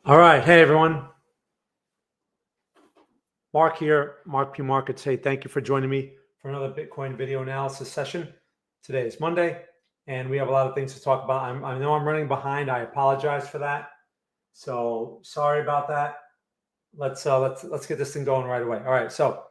All right. Hey, everyone. Mark here, Mark P Markets. Hey, thank you for joining me for another Bitcoin video analysis session. Today is Monday, and we have a lot of things to talk about. I know I'm running behind. I apologize for that. So sorry about that. Let's get this thing going right away. All right. So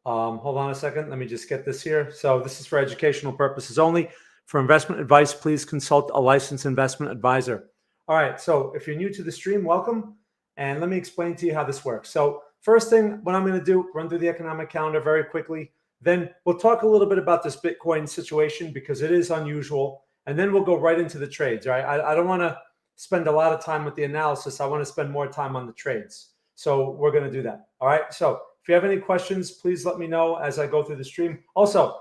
hold on a second. Let me just get this here. So this is for educational purposes only. For investment advice, please consult a licensed investment advisor. All right. So if you're new to the stream, welcome. And let me explain to you how this works. So first thing, what I'm going to do, run through the economic calendar very quickly. Then we'll talk a little bit about this Bitcoin situation because it is unusual. And then we'll go right into the trades. Right? I don't want to spend a lot of time with the analysis. I want to spend more time on the trades. So we're going to do that. All right. So if you have any questions, please let me know as I go through the stream. Also,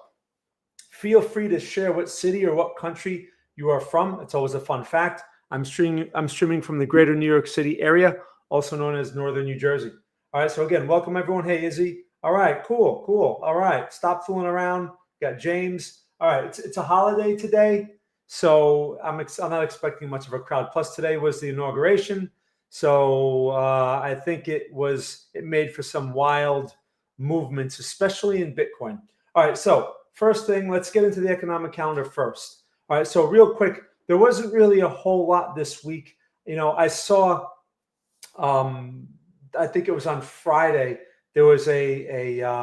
feel free to share what city or what country you are from. It's always a fun fact. I'm streaming from the greater New York City area, also known as Northern New Jersey. All right, so again, welcome everyone. Hey, Izzy. All right, cool. All right, stop fooling around. Got James. All right, it's a holiday today, so I'm not expecting much of a crowd. Plus, today was the inauguration, so I think it made for some wild movements, especially in Bitcoin. All right, so first thing, let's get into the economic calendar first. All right, so real quick, there wasn't really a whole lot this week. I saw, I think it was on Friday, there was there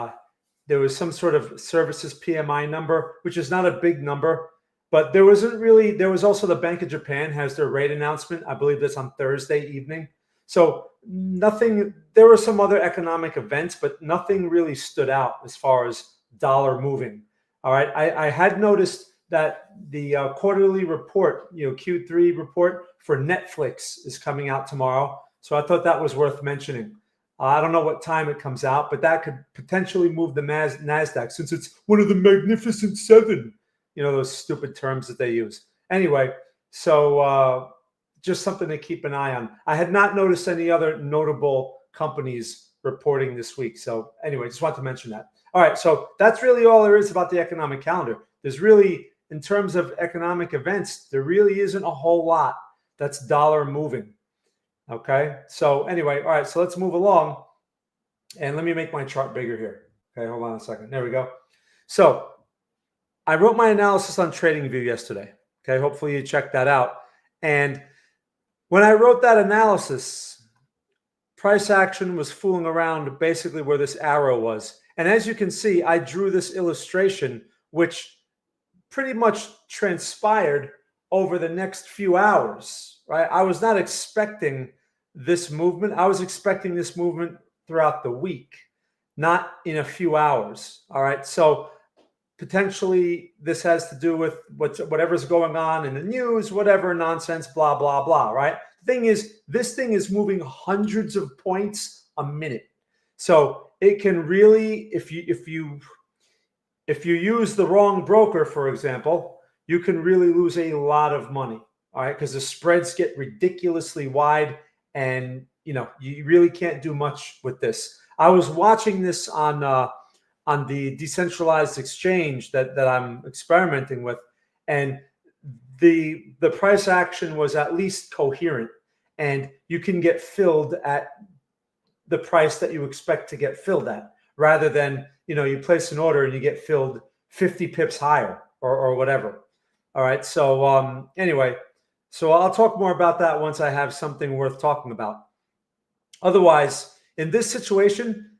was some sort of services PMI number, which is not a big number, but there was also the Bank of Japan has their rate announcement. I believe that's on Thursday evening. So nothing, there were some other economic events, but nothing really stood out as far as dollar moving. All right. I had noticed that the quarterly report, Q3 report for Netflix is coming out tomorrow. So I thought that was worth mentioning. I don't know what time it comes out, but that could potentially move the NASDAQ since it's one of the Magnificent Seven, those stupid terms that they use. Anyway, so just something to keep an eye on. I had not noticed any other notable companies reporting this week. So anyway, just want to mention that. All right, so that's really all there is about the economic calendar. There's really, in terms of economic events, there really isn't a whole lot that's dollar moving. Okay, so anyway, all right, so let's move along. And let me make my chart bigger here. Okay, hold on a second. There we go. So I wrote my analysis on TradingView yesterday. Okay, hopefully you checked that out. And when I wrote that analysis, price action was fooling around basically where this arrow was. And as you can see, I drew this illustration, which pretty much transpired over the next few hours, right? I was not expecting this movement. I was expecting this movement throughout the week, not in a few hours. All right. So potentially this has to do with whatever's going on in the news, whatever nonsense, blah, blah, blah. Right. The thing is, this thing is moving hundreds of points a minute. So it can really, if you use the wrong broker, for example, you can really lose a lot of money. All right. Because the spreads get ridiculously wide and you really can't do much with this. I was watching this on the decentralized exchange that I'm experimenting with, and the price action was at least coherent, and you can get filled at the price that you expect to get filled at, rather than you place an order and you get filled 50 pips higher or whatever. All right. So anyway, so I'll talk more about that once I have something worth talking about. Otherwise, in this situation,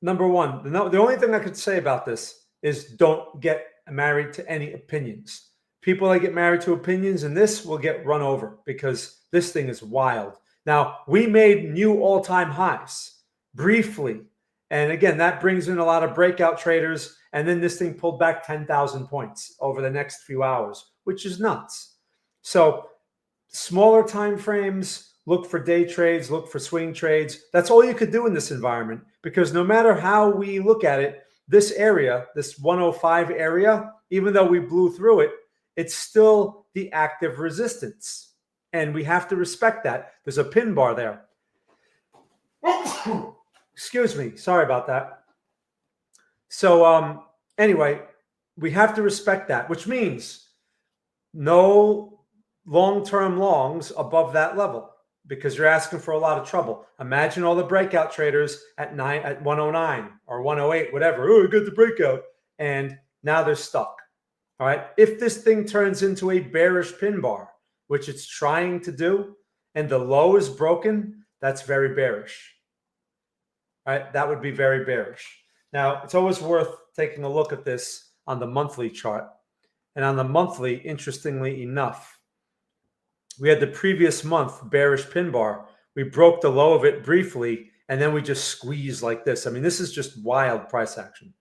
number one, the only thing I could say about this is don't get married to any opinions. People that get married to opinions in this will get run over because this thing is wild. Now, we made new all-time highs briefly. And again, that brings in a lot of breakout traders. And then this thing pulled back 10,000 points over the next few hours, which is nuts. So smaller time frames, look for day trades, look for swing trades. That's all you could do in this environment, because no matter how we look at it, this area, this 105 area, even though we blew through it, it's still the active resistance. And we have to respect that. There's a pin bar there. Excuse me. Sorry about that. So anyway, we have to respect that, which means no long-term longs above that level. because you're asking for a lot of trouble. Imagine all the breakout traders at 109 or 108, whatever. Oh, I got the breakout. And now they're stuck. All right. If this thing turns into a bearish pin bar, which it's trying to do, and the low is broken, that's very bearish. All right. That would be very bearish. Now, it's always worth taking a look at this on the monthly chart. And on the monthly, interestingly enough, we had the previous month bearish pin bar. We broke the low of it briefly, and then we just squeezed like this. I mean, this is just wild price action.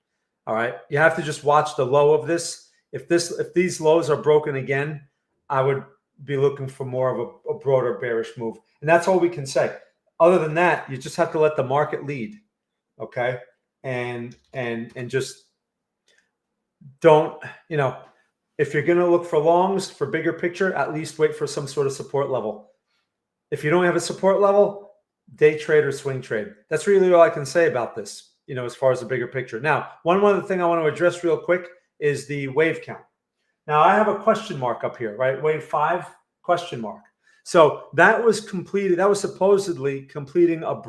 All right. You have to just watch the low of this. If these lows are broken again, I would be looking for more of a broader bearish move. And that's all we can say. Other than that, you just have to let the market lead. Okay. And just don't, if you're going to look for longs for bigger picture, at least wait for some sort of support level. If you don't have a support level, day trade or swing trade. That's really all I can say about this, as far as the bigger picture. Now, one other thing I want to address real quick is the wave count. Now, I have a question mark up here, right? Wave 5, question mark. So that was completed. That was supposedly completing a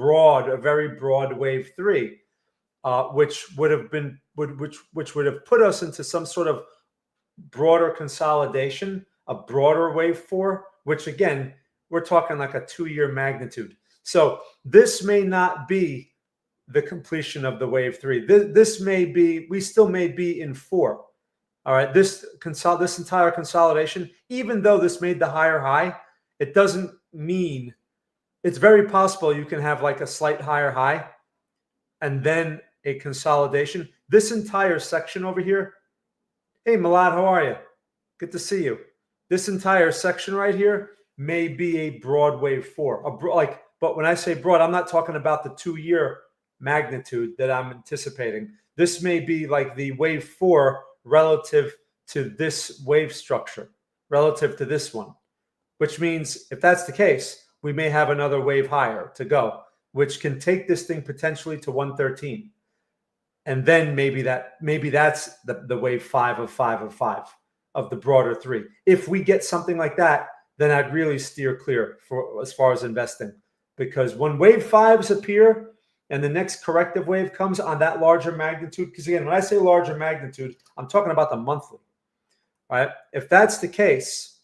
very broad wave 3, which would have put us into some sort of broader consolidation, a broader wave 4, which again, we're talking like a 2-year magnitude. So this may not be the completion of the wave 3. This may be, we still may be in 4. All right, this entire consolidation, even though this made the higher high, it doesn't mean, it's very possible you can have like a slight higher high and then a consolidation. This entire section over here, hey Malad, how are you? Good to see you. This entire section right here may be a broad wave 4. But when I say broad, I'm not talking about the 2-year magnitude that I'm anticipating. This may be like the wave 4 relative to this wave structure, relative to this one, which means if that's the case, we may have another wave higher to go, which can take this thing potentially to 113. And then maybe that's the wave 5 of 5 of 5 of the broader 3. If we get something like that, then I'd really steer clear for as far as investing, because when wave 5s appear and the next corrective wave comes on that larger magnitude, because again, when I say larger magnitude, I'm talking about the monthly, right? If that's the case,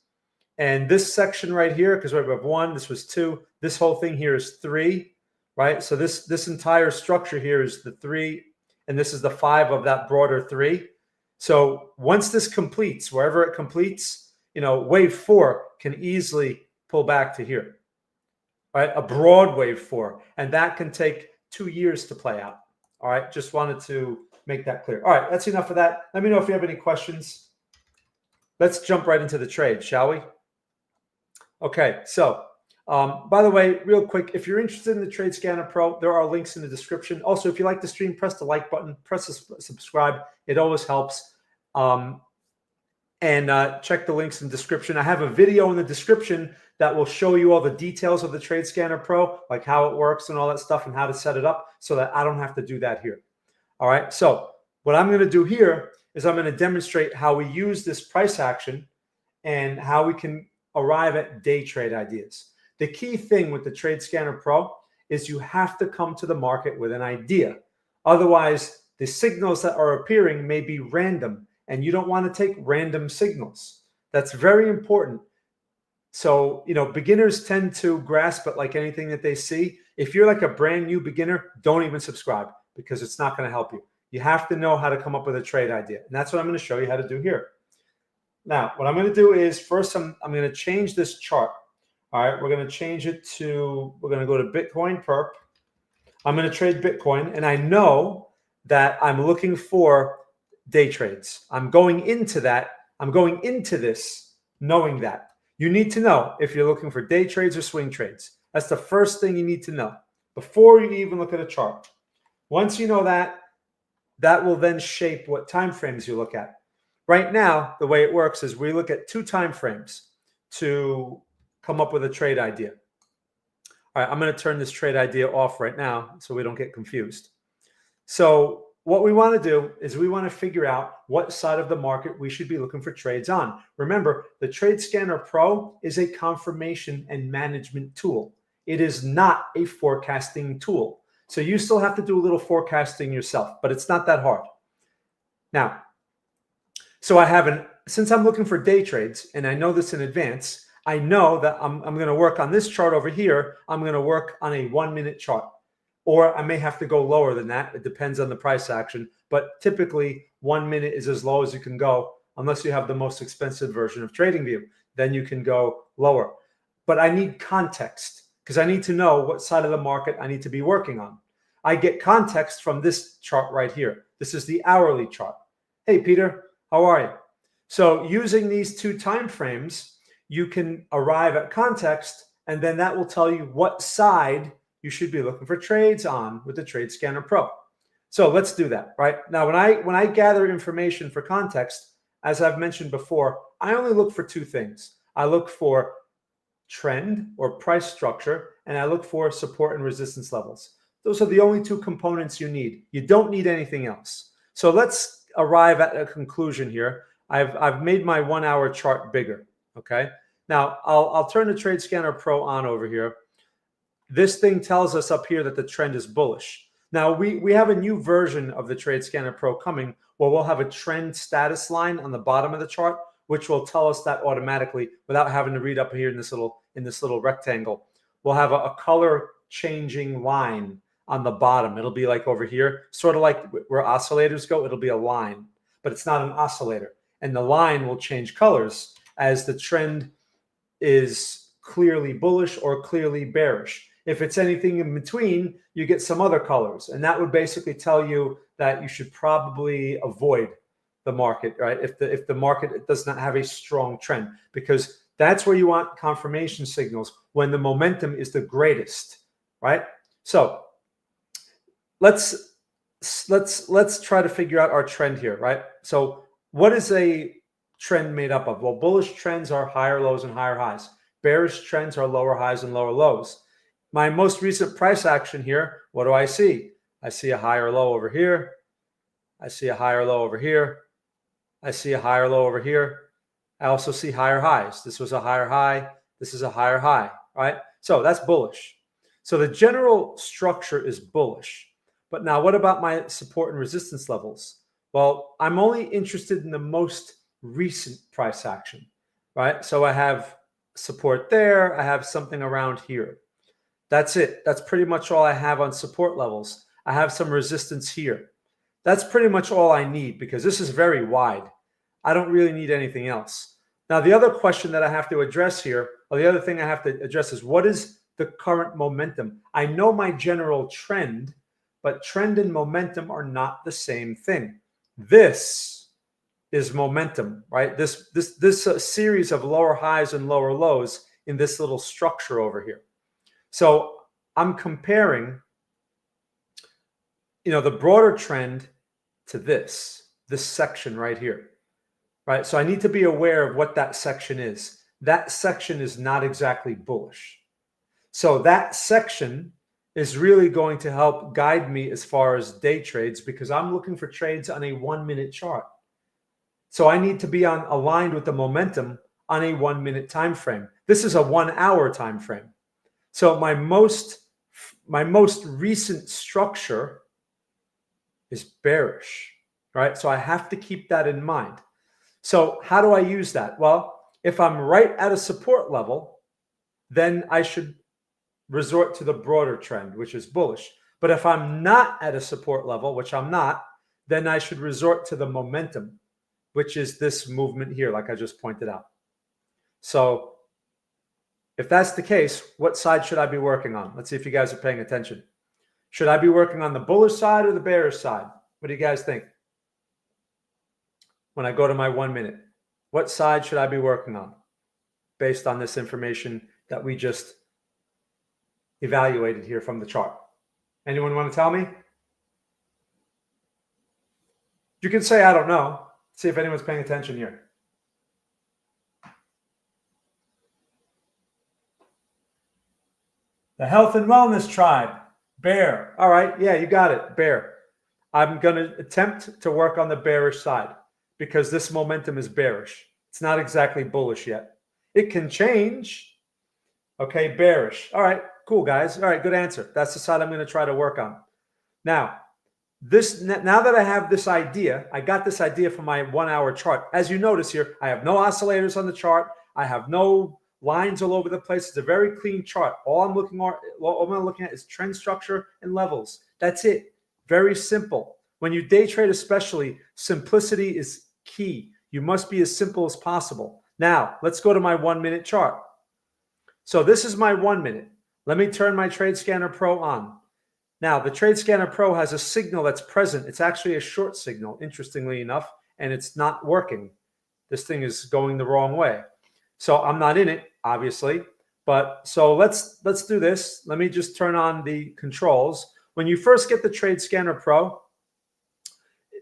and this section right here, because we have 1, this was 2, this whole thing here is 3, right? So this entire structure here is the 3, and this is the 5 of that broader 3. So once this completes, wherever it completes, wave 4 can easily pull back to here, right? A broad wave 4, and that can take 2 years to play out. All right, just wanted to make that clear. All right, that's enough of that. Let me know if you have any questions. Let's jump right into the trade, shall we? Okay, so by the way, real quick, if you're interested in the Trade Scanner Pro, there are links in the description. Also, if you like the stream, press the like button, press the subscribe. It always helps. And check the links in the description. I have a video in the description that will show you all the details of the Trade Scanner Pro, like how it works and all that stuff and how to set it up so that I don't have to do that here. All right, so what I'm going to do here is I'm going to demonstrate how we use this price action and how we can arrive at day trade ideas. The key thing with the Trade Scanner Pro is you have to come to the market with an idea. Otherwise, the signals that are appearing may be random, and you don't want to take random signals. That's very important. So, beginners tend to grasp it like anything that they see. If you're like a brand new beginner, don't even subscribe, because it's not going to help you. You have to know how to come up with a trade idea. And that's what I'm going to show you how to do here. Now, what I'm going to do is first, I'm going to change this chart. All right, we're going to change it to, we're going to go to Bitcoin perp. I'm going to trade Bitcoin, and I know that I'm looking for day trades. I'm going into that. I'm going into this knowing that. You need to know if you're looking for day trades or swing trades. That's the first thing you need to know before you even look at a chart. Once you know that, that will then shape what time frames you look at. Right now, the way it works is we look at 2 time frames to come up with a trade idea. All right, I'm going to turn this trade idea off right now so we don't get confused. So what we want to do is we want to figure out what side of the market we should be looking for trades on. Remember, the Trade Scanner Pro is a confirmation and management tool. It is not a forecasting tool. So you still have to do a little forecasting yourself, but it's not that hard. Now, so since I'm looking for day trades and I know this in advance, I know that I'm going to work on this chart over here. I'm going to work on a 1 minute chart, or I may have to go lower than that. It depends on the price action, but typically 1 minute is as low as you can go unless you have the most expensive version of TradingView. Then you can go lower. But I need context because I need to know what side of the market I need to be working on. I get context from this chart right here. This is the hourly chart. Hey, Peter, how are you? So using these two time frames, you can arrive at context, and then that will tell you what side you should be looking for trades on with the Trade Scanner Pro. So let's do that, right? Now, when I gather information for context, as I've mentioned before, I only look for two things. I look for trend or price structure, and I look for support and resistance levels. Those are the only two components you need. You don't need anything else. So let's arrive at a conclusion here. I've made my 1 hour chart bigger. Okay. Now I'll turn the Trade Scanner Pro on over here. This thing tells us up here that the trend is bullish. Now we have a new version of the Trade Scanner Pro coming where we'll have a trend status line on the bottom of the chart, which will tell us that automatically without having to read up here in this little rectangle. We'll have a color changing line on the bottom. It'll be like over here, sort of like where oscillators go. It'll be a line, but it's not an oscillator. And the line will change colors as the trend is clearly bullish or clearly bearish. If it's anything in between, you get some other colors. And that would basically tell you that you should probably avoid the market, right? If the market does not have a strong trend, because that's where you want confirmation signals when the momentum is the greatest, right? So let's try to figure out our trend here, right? So what is a trend made up of? Well, bullish trends are higher lows and higher highs. Bearish trends are lower highs and lower lows. My most recent price action here, what do I see? I see a higher low over here. I see a higher low over here. I see a higher low over here. I also see higher highs. This was a higher high. This is a higher high, right? So that's bullish. So the general structure is bullish. But now what about my support and resistance levels? Well, I'm only interested in the most recent price action, right? So I have support there. I have something around here. That's it. That's pretty much all I have on support levels. I have some resistance here. That's pretty much all I need because this is very wide. I don't really need anything else. Now, the other question that I have to address here, or the other thing I have to address is what is the current momentum? I know my general trend, but trend and momentum are not the same thing. This is momentum, right? This series of lower highs and lower lows in this little structure over here. So I'm comparing, the broader trend to this section right here, right? So I need to be aware of what that section is. That section is not exactly bullish. So that section is really going to help guide me as far as day trades because I'm looking for trades on a 1 minute chart. So I need to be aligned with the momentum on a 1 minute time frame. This is a 1 hour time frame. So my most recent structure is bearish, right? So I have to keep that in mind. So how do I use that? Well, if I'm right at a support level, then I should resort to the broader trend, which is bullish. But if I'm not at a support level, which I'm not, then I should resort to the momentum, which is this movement here, like I just pointed out. So if that's the case, what side should I be working on? Let's see if you guys are paying attention. Should I be working on the bullish side or the bearish side? What do you guys think? When I go to my 1 minute, what side should I be working on based on this information that we just evaluated here from the chart? Anyone want to tell me? You can say, I don't know. See if anyone's paying attention here. The Health and Wellness Tribe, bear. All right, yeah, you got it, bear. I'm going to attempt to work on the bearish side because this momentum is bearish. It's not exactly bullish yet. It can change. Okay, bearish. All right, cool, guys. All right, good answer. That's the side I'm going to try to work on. Now, now that I have this idea, I got this idea from my 1 hour chart. As you notice here, I have no oscillators on the chart. I have no lines all over the place. It's a very clean chart. All I'm looking at is trend structure and levels. That's it. Very simple. When you day trade especially, simplicity is key. You must be as simple as possible. Now, let's go to my 1 minute chart. So this is my 1 minute. Let me turn my Trade Scanner Pro on. Now, the Trade Scanner Pro has a signal that's present. It's actually a short signal, interestingly enough, and it's not working. This thing is going the wrong way. So I'm not in it, obviously. But so let's do this. Let me just turn on the controls. When you first get the Trade Scanner Pro,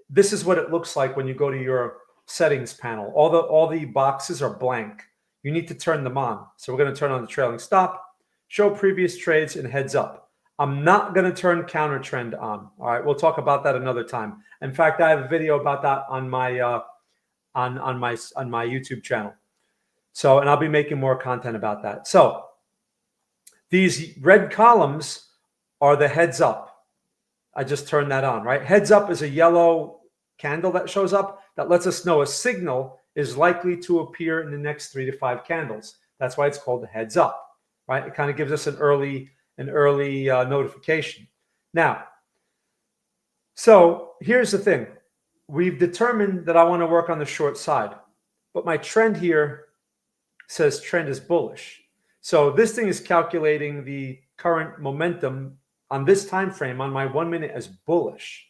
this is what it looks like when you go to your settings panel. All the boxes are blank. You need to turn them on. So we're going to turn on the trailing stop, show previous trades, and heads up. I'm not going to turn counter trend on. All right, we'll talk about that another time. In fact, I have a video about that on my on my YouTube channel. So, and I'll be making more content about that. So, these red columns are the heads up. I just turned that on, right? Heads up is a yellow candle that shows up that lets us know a signal is likely to appear in the next 3 to 5 candles. That's why it's called the heads up, right? It kind of gives us an early notification. Now, so here's the thing. We've determined that I want to work on the short side, but my trend here says trend is bullish. So this thing is calculating the current momentum on this time frame on my 1 minute as bullish,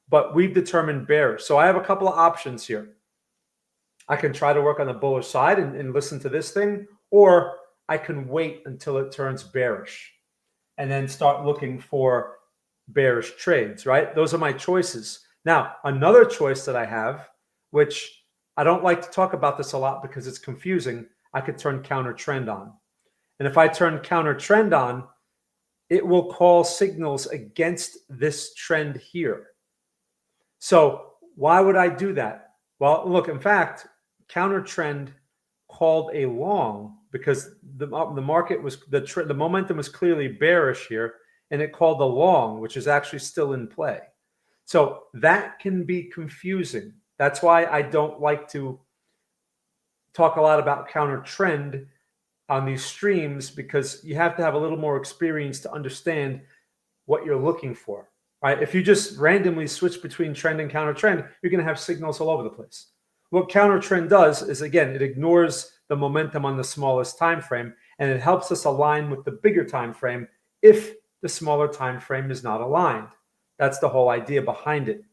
but we've determined bearish. So I have a couple of options here. I can try to work on the bullish side and listen to this thing, or I can wait until it turns bearish and then start looking for bearish trades, right? Those are my choices. Now, another choice that I have, which I don't like to talk about this a lot because it's confusing, I could turn counter trend on. And if I turn counter trend on, it will call signals against this trend here. So why would I do that? Well, look, in fact, counter trend called a long because the market was, the momentum was clearly bearish here, and it called a long, which is actually still in play. So that can be confusing. That's why I don't like to talk a lot about counter trend on these streams, because you have to have a little more experience to understand what you're looking for, right? If you just randomly switch between trend and counter trend, you're going to have signals all over the place. What counter trend does is, again, it ignores the momentum on the smallest time frame, and it helps us align with the bigger time frame if the smaller time frame is not aligned. That's the whole idea behind it.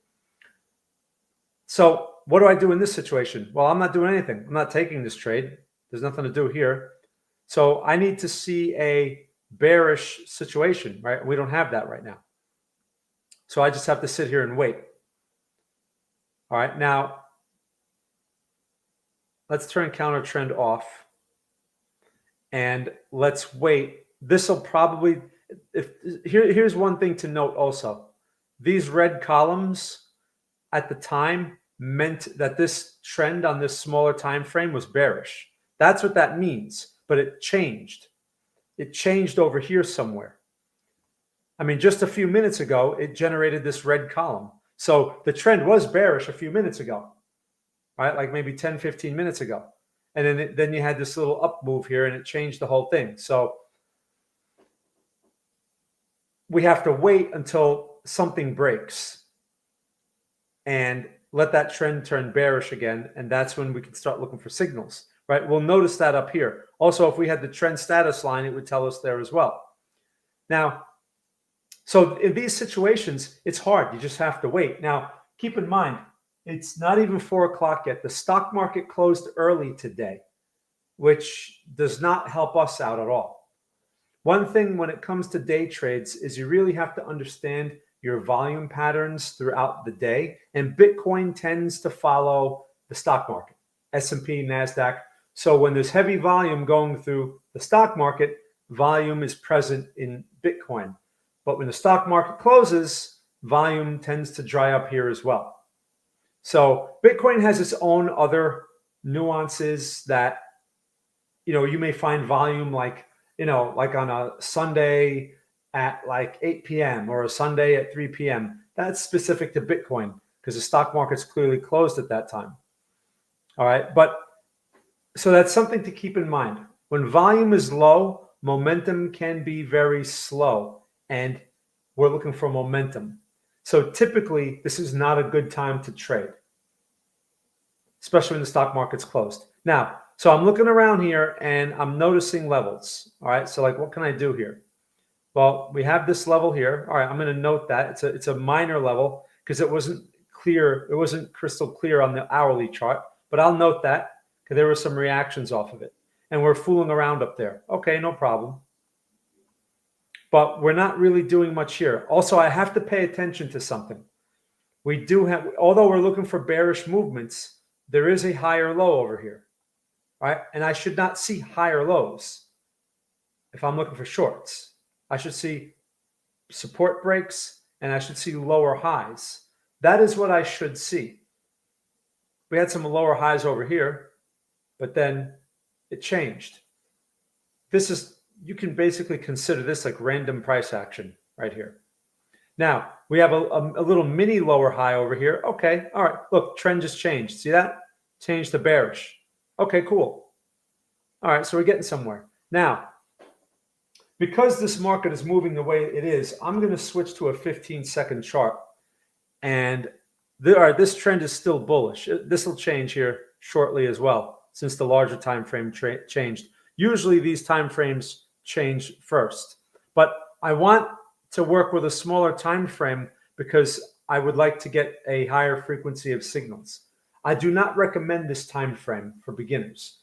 So what do I do in this situation? Well, I'm not doing anything. I'm not taking this trade. There's nothing to do here. So I need to see a bearish situation, right? We don't have that right now. So I just have to sit here and wait. All right, now let's turn counter trend off and let's wait. This will probably, here's one thing to note also. These red columns at the time meant that this trend on this smaller time frame was bearish. That's what that means, but it changed. It changed over here somewhere. I mean, just a few minutes ago, it generated this red column. So the trend was bearish a few minutes ago, right? Like maybe 10, 15 minutes ago. And then you had this little up move here, and it changed the whole thing. So we have to wait until something breaks and let that trend turn bearish again. And that's when we can start looking for signals, right? We'll notice that up here. Also, if we had the trend status line, it would tell us there as well. Now, so in these situations, it's hard. You just have to wait. Now, keep in mind, it's not even 4 o'clock yet. The stock market closed early today, which does not help us out at all. One thing when it comes to day trades is you really have to understand your volume patterns throughout the day. And Bitcoin tends to follow the stock market, S&P, NASDAQ. So when there's heavy volume going through the stock market, volume is present in Bitcoin. But when the stock market closes, volume tends to dry up here as well. So Bitcoin has its own other nuances that, you know, you may find volume like like on a Sunday at like 8 p.m. or a Sunday at 3 p.m. That's specific to Bitcoin because the stock market's clearly closed at that time. All right. But so that's something to keep in mind. When volume is low, momentum can be very slow, and we're looking for momentum. So typically, this is not a good time to trade, especially when the stock market's closed. Now, so I'm looking around here and I'm noticing levels. All right. So like, what can I do here? Well, we have this level here. All right. I'm going to note that it's a minor level because it wasn't clear. It wasn't crystal clear on the hourly chart, but I'll note that because there were some reactions off of it and we're fooling around up there. Okay. No problem. But we're not really doing much here. Also, I have to pay attention to something. We do have, although we're looking for bearish movements, there is a higher low over here, right? And I should not see higher lows if I'm looking for shorts. I should see support breaks and I should see lower highs. That is what I should see. We had some lower highs over here, but then it changed. This is, you can basically consider this like random price action right here. Now, we have a little mini lower high over here. Okay, all right, look, trend just changed. See that? Changed to bearish. Okay, cool. All right, so we're getting somewhere. Now, because this market is moving the way it is, I'm going to switch to a 15-second chart. And this trend is still bullish. This will change here shortly as well, since the larger time frame changed. Usually these time frames change first. But I want to work with a smaller time frame because I would like to get a higher frequency of signals. I do not recommend this time frame for beginners.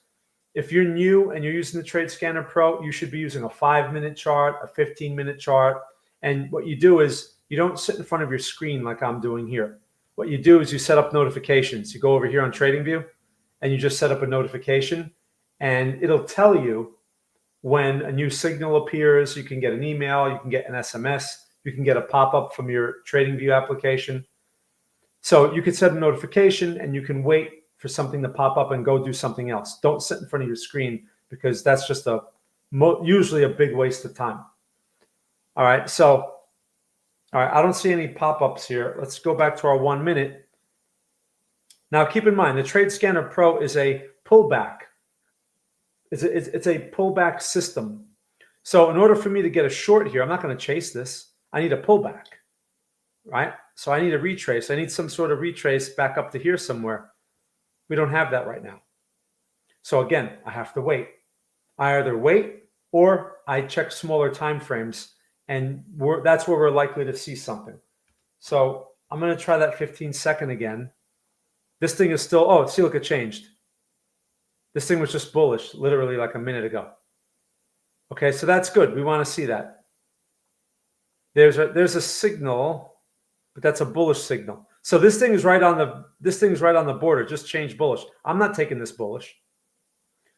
If you're new and you're using the Trade Scanner Pro, you should be using a 5-minute chart, a 15-minute chart. And what you do is you don't sit in front of your screen like I'm doing here. What you do is you set up notifications. You go over here on TradingView and you just set up a notification and it'll tell you when a new signal appears. You can get an email, you can get an SMS, you can get a pop-up from your TradingView application. So you can set a notification and you can wait for something to pop up and go do something else. Don't sit in front of your screen because that's just usually a big waste of time. All right, so, all right, I don't see any pop-ups here. Let's go back to our 1 minute. Now keep in mind, the Trade Scanner Pro is a pullback. It's a pullback system. So in order for me to get a short here, I'm not going to chase this. I need a pullback, right? So I need a retrace. I need some sort of retrace back up to here somewhere. We don't have that right now. So again, I have to wait. I either wait or I check smaller time frames, and that's where we're likely to see something. So I'm going to try that 15-second again. This thing is still, oh, see, look, it changed. This thing was just bullish, literally like a minute ago. Okay, so that's good. We want to see that. There's a signal, but that's a bullish signal. So this thing is right on the border. Just changed bullish. I'm not taking this bullish.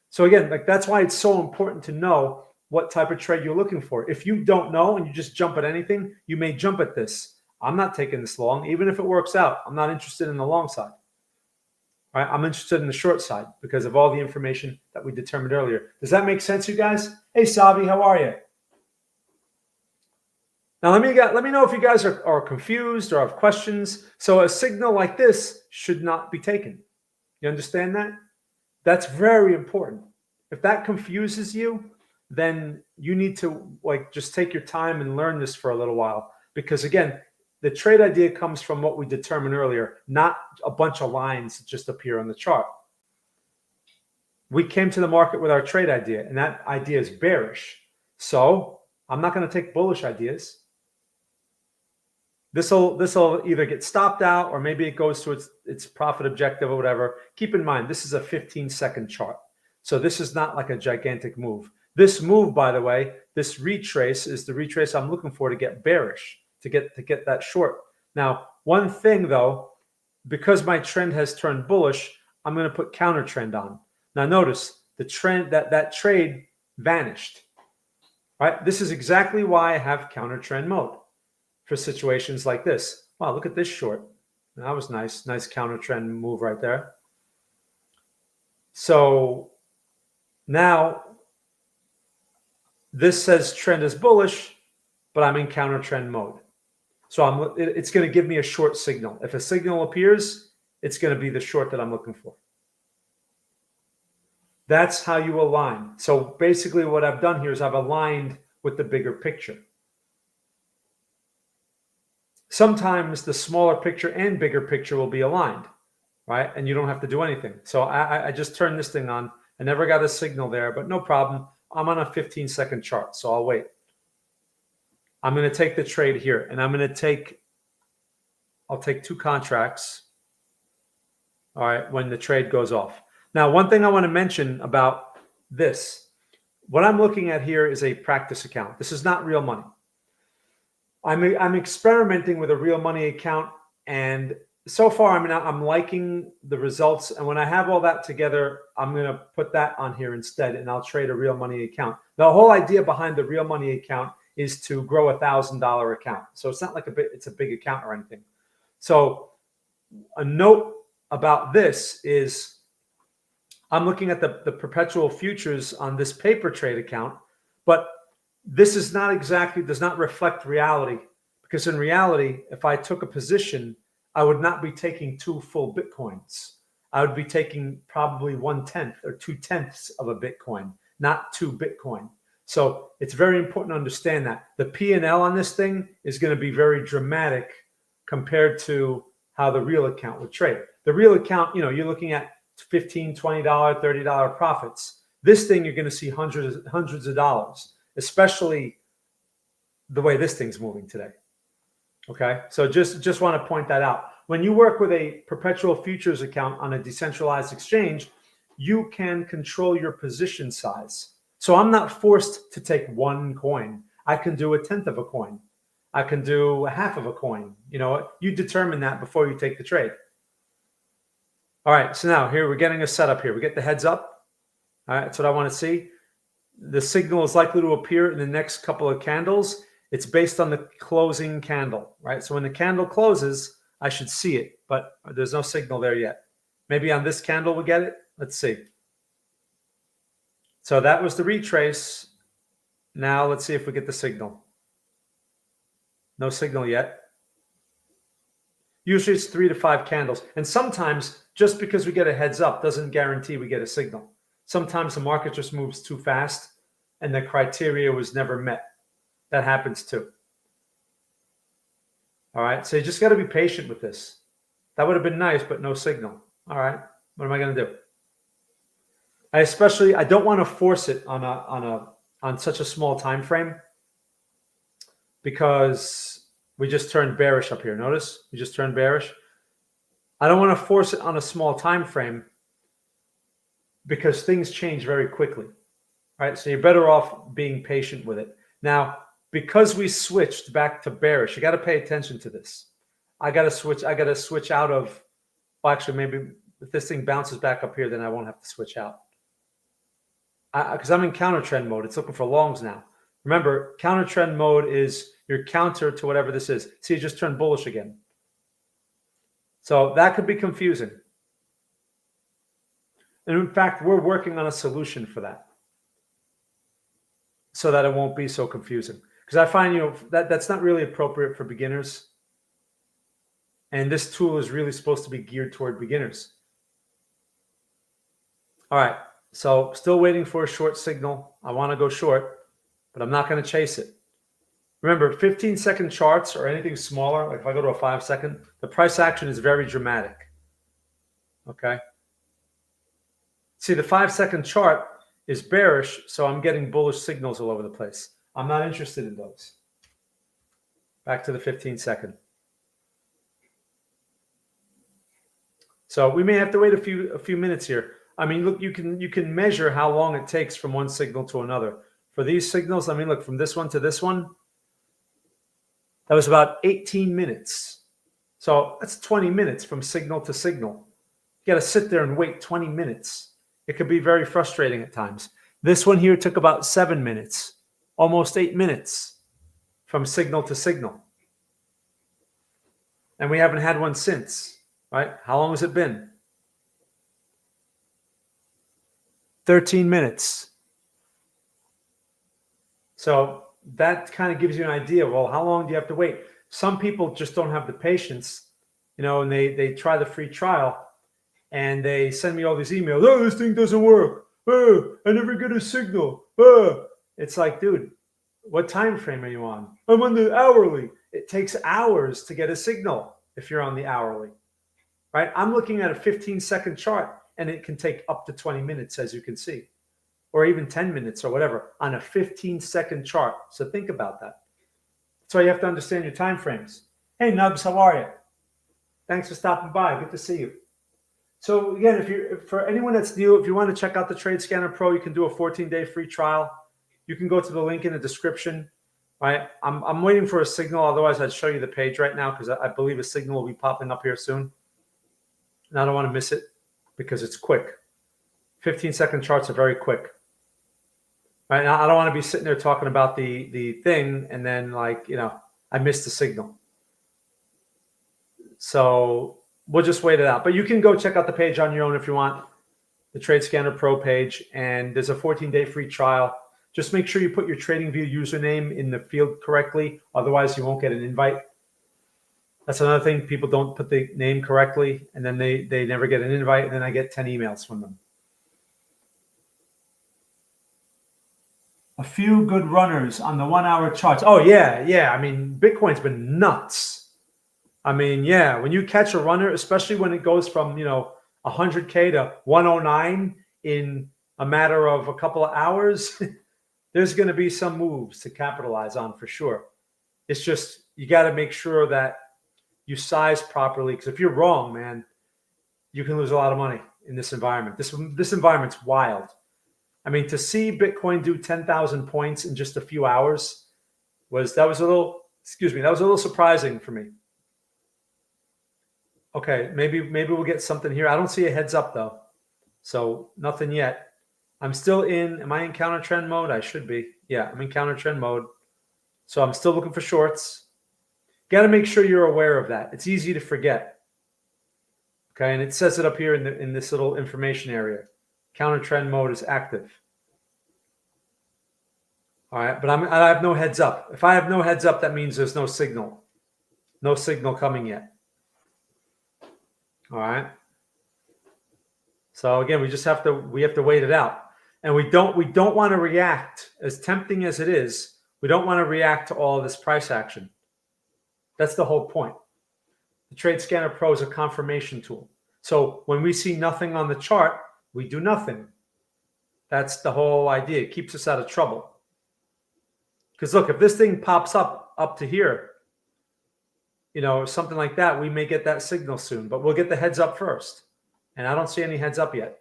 So again, like that's why it's so important to know what type of trade you're looking for. If you don't know and you just jump at anything, you may jump at this. I'm not taking this long, even if it works out. I'm not interested in the long side. All right, I'm interested in the short side because of all the information that we determined earlier. Does that make sense, you guys? Hey, Savi, how are you? Now, let me know if you guys are confused or have questions. So a signal like this should not be taken. You understand that? That's very important. If that confuses you, then you need to just take your time and learn this for a little while. Because again, the trade idea comes from what we determined earlier, not a bunch of lines that just appear on the chart. We came to the market with our trade idea, and that idea is bearish. So I'm not going to take bullish ideas. This will either get stopped out or maybe it goes to its profit objective or whatever. Keep in mind, this is a 15-second chart. So this is not like a gigantic move. This move, by the way, this retrace is the retrace I'm looking for to get bearish, to get that short. Now, one thing though, because my trend has turned bullish, I'm going to put counter trend on. Now notice the trend that trade vanished. Right? This is exactly why I have counter trend mode for situations like this. Wow, look at this short. That was nice. Nice counter trend move right there. So now This says trend is bullish, but I'm in counter trend mode. So it's going to give me a short signal. If a signal appears, it's going to be the short that I'm looking for. That's how you align. So basically what I've done here is I've aligned with the bigger picture. Sometimes the smaller picture and bigger picture will be aligned, right? And you don't have to do anything. So I just turned this thing on. I never got a signal there, but no problem. I'm on a 15-second chart, so I'll wait. I'm going to take the trade here, and I'll take 2 contracts, all right, when the trade goes off. Now, one thing I want to mention about this, what I'm looking at here is a practice account. This is not real money. I'm experimenting with a real money account, and so far I'm liking the results. And when I have all that together, I'm going to put that on here instead, and I'll trade a real money account. The whole idea behind the real money account is to grow $1,000 account. So it's not like it's a big account or anything. So a note about this is I'm looking at the perpetual futures on this paper trade account, but this is not exactly, does not reflect reality, because in reality, if I took a position, I would not be taking 2 full Bitcoins. I would be taking probably 1/10 or 2/10 of a Bitcoin, not 2 Bitcoin. So it's very important to understand that the P&L on this thing is going to be very dramatic compared to how the real account would trade. The real account, you're looking at $15, $20, $30 profits. This thing, you're going to see hundreds of dollars, especially the way this thing's moving today. Okay, so just want to point that out. When you work with a perpetual futures account on a decentralized exchange, you can control your position size. So I'm not forced to take 1 coin. I can do 1/10 of a coin. I can do 1/2 of a coin. You determine that before you take the trade. All right, so now here we're getting a setup here. We get the heads up. All right, that's what I want to see. The signal is likely to appear in the next couple of candles. It's based on the closing candle, right? So when the candle closes, I should see it, but there's no signal there yet. Maybe on this candle we'll get it. Let's see. So that was the retrace. Now let's see if we get the signal. No signal yet. Usually it's 3 to 5 candles. And sometimes just because we get a heads up doesn't guarantee we get a signal. Sometimes the market just moves too fast and the criteria was never met. That happens too. All right, so you just got to be patient with this. That would have been nice, but no signal. All right, what am I going to do? I don't want to force it on such a small time frame, because we just turned bearish up here. Notice we just turned bearish. I don't want to force it on a small time frame because things change very quickly. All right, so you're better off being patient with it. Now, because we switched back to bearish, you got to pay attention to this. I got to switch out of, well, actually, maybe if this thing bounces back up here, then I won't have to switch out. Because I'm in counter trend mode. It's looking for longs now. Remember, counter trend mode is your counter to whatever this is. See, it just turned bullish again. So that could be confusing. And in fact, we're working on a solution for that, so that it won't be so confusing. Because I find, that's not really appropriate for beginners. And this tool is really supposed to be geared toward beginners. All right, so still waiting for a short signal. I want to go short, but I'm not going to chase it. Remember, 15-second charts or anything smaller, like if I go to a 5-second, the price action is very dramatic. Okay? See, the 5-second chart is bearish, so I'm getting bullish signals all over the place. I'm not interested in those. Back to the 15-second. So we may have to wait a few minutes here. I mean, look, you can measure how long it takes from one signal to another. For these signals, I mean, look, from this one to this one, that was about 18 minutes. So that's 20 minutes from signal to signal. You got to sit there and wait 20 minutes. It could be very frustrating at times. This one here took about 7 minutes, almost 8 minutes from signal to signal. And we haven't had one since, right? How long has it been? 13 minutes. So that kind of gives you an idea. Well, how long do you have to wait? Some people just don't have the patience, and they try the free trial and they send me all these emails. Oh, this thing doesn't work. Oh, I never get a signal. Oh. It's like, dude, what time frame are you on? I'm on the hourly. It takes hours to get a signal if you're on the hourly, right? I'm looking at a 15-second chart and it can take up to 20 minutes, as you can see, or even 10 minutes or whatever on a 15-second chart. So think about that. So you have to understand your time frames. Hey, Nubs, how are you? Thanks for stopping by. Good to see you. So again, for anyone that's new, if you want to check out the Trade Scanner Pro, you can do a 14-day free trial. You can go to the link in the description. Right? I'm waiting for a signal. Otherwise, I'd show you the page right now because I believe a signal will be popping up here soon. And I don't want to miss it because it's quick. 15-second charts are very quick. Right? Now, I don't want to be sitting there talking about the thing and then I missed the signal. So we'll just wait it out. But you can go check out the page on your own if you want, the Trade Scanner Pro page. And there's a 14-day free trial. Just make sure you put your TradingView username in the field correctly. Otherwise, you won't get an invite. That's another thing. People don't put the name correctly, and then they never get an invite, and then I get 10 emails from them. A few good runners on the 1-hour charts. Oh, yeah. I mean, Bitcoin's been nuts. I mean, yeah, when you catch a runner, especially when it goes from, 100K to 109 in a matter of a couple of hours, there's going to be some moves to capitalize on for sure. It's just, you got to make sure that you size properly, because if you're wrong, man, you can lose a lot of money in this environment. This environment's wild. I mean, to see Bitcoin do 10,000 points in just a few hours was a little surprising for me. Okay, maybe we'll get something here. I don't see a heads up though. So nothing yet. I'm still am I in counter trend mode? I should be. Yeah, I'm in counter trend mode. So I'm still looking for shorts. Got to make sure you're aware of that. It's easy to forget. Okay, and it says it up here in this little information area. Counter trend mode is active. All right, but I have no heads up. If I have no heads up, that means there's no signal. No signal coming yet. All right. So again, we have to wait it out. And we don't want to react, as tempting as it is, we don't want to react to all this price action. That's the whole point. The Trade Scanner Pro is a confirmation tool. So when we see nothing on the chart, we do nothing. That's the whole idea. It keeps us out of trouble. Because look, if this thing pops up to here, something like that, we may get that signal soon, but we'll get the heads up first. And I don't see any heads up yet.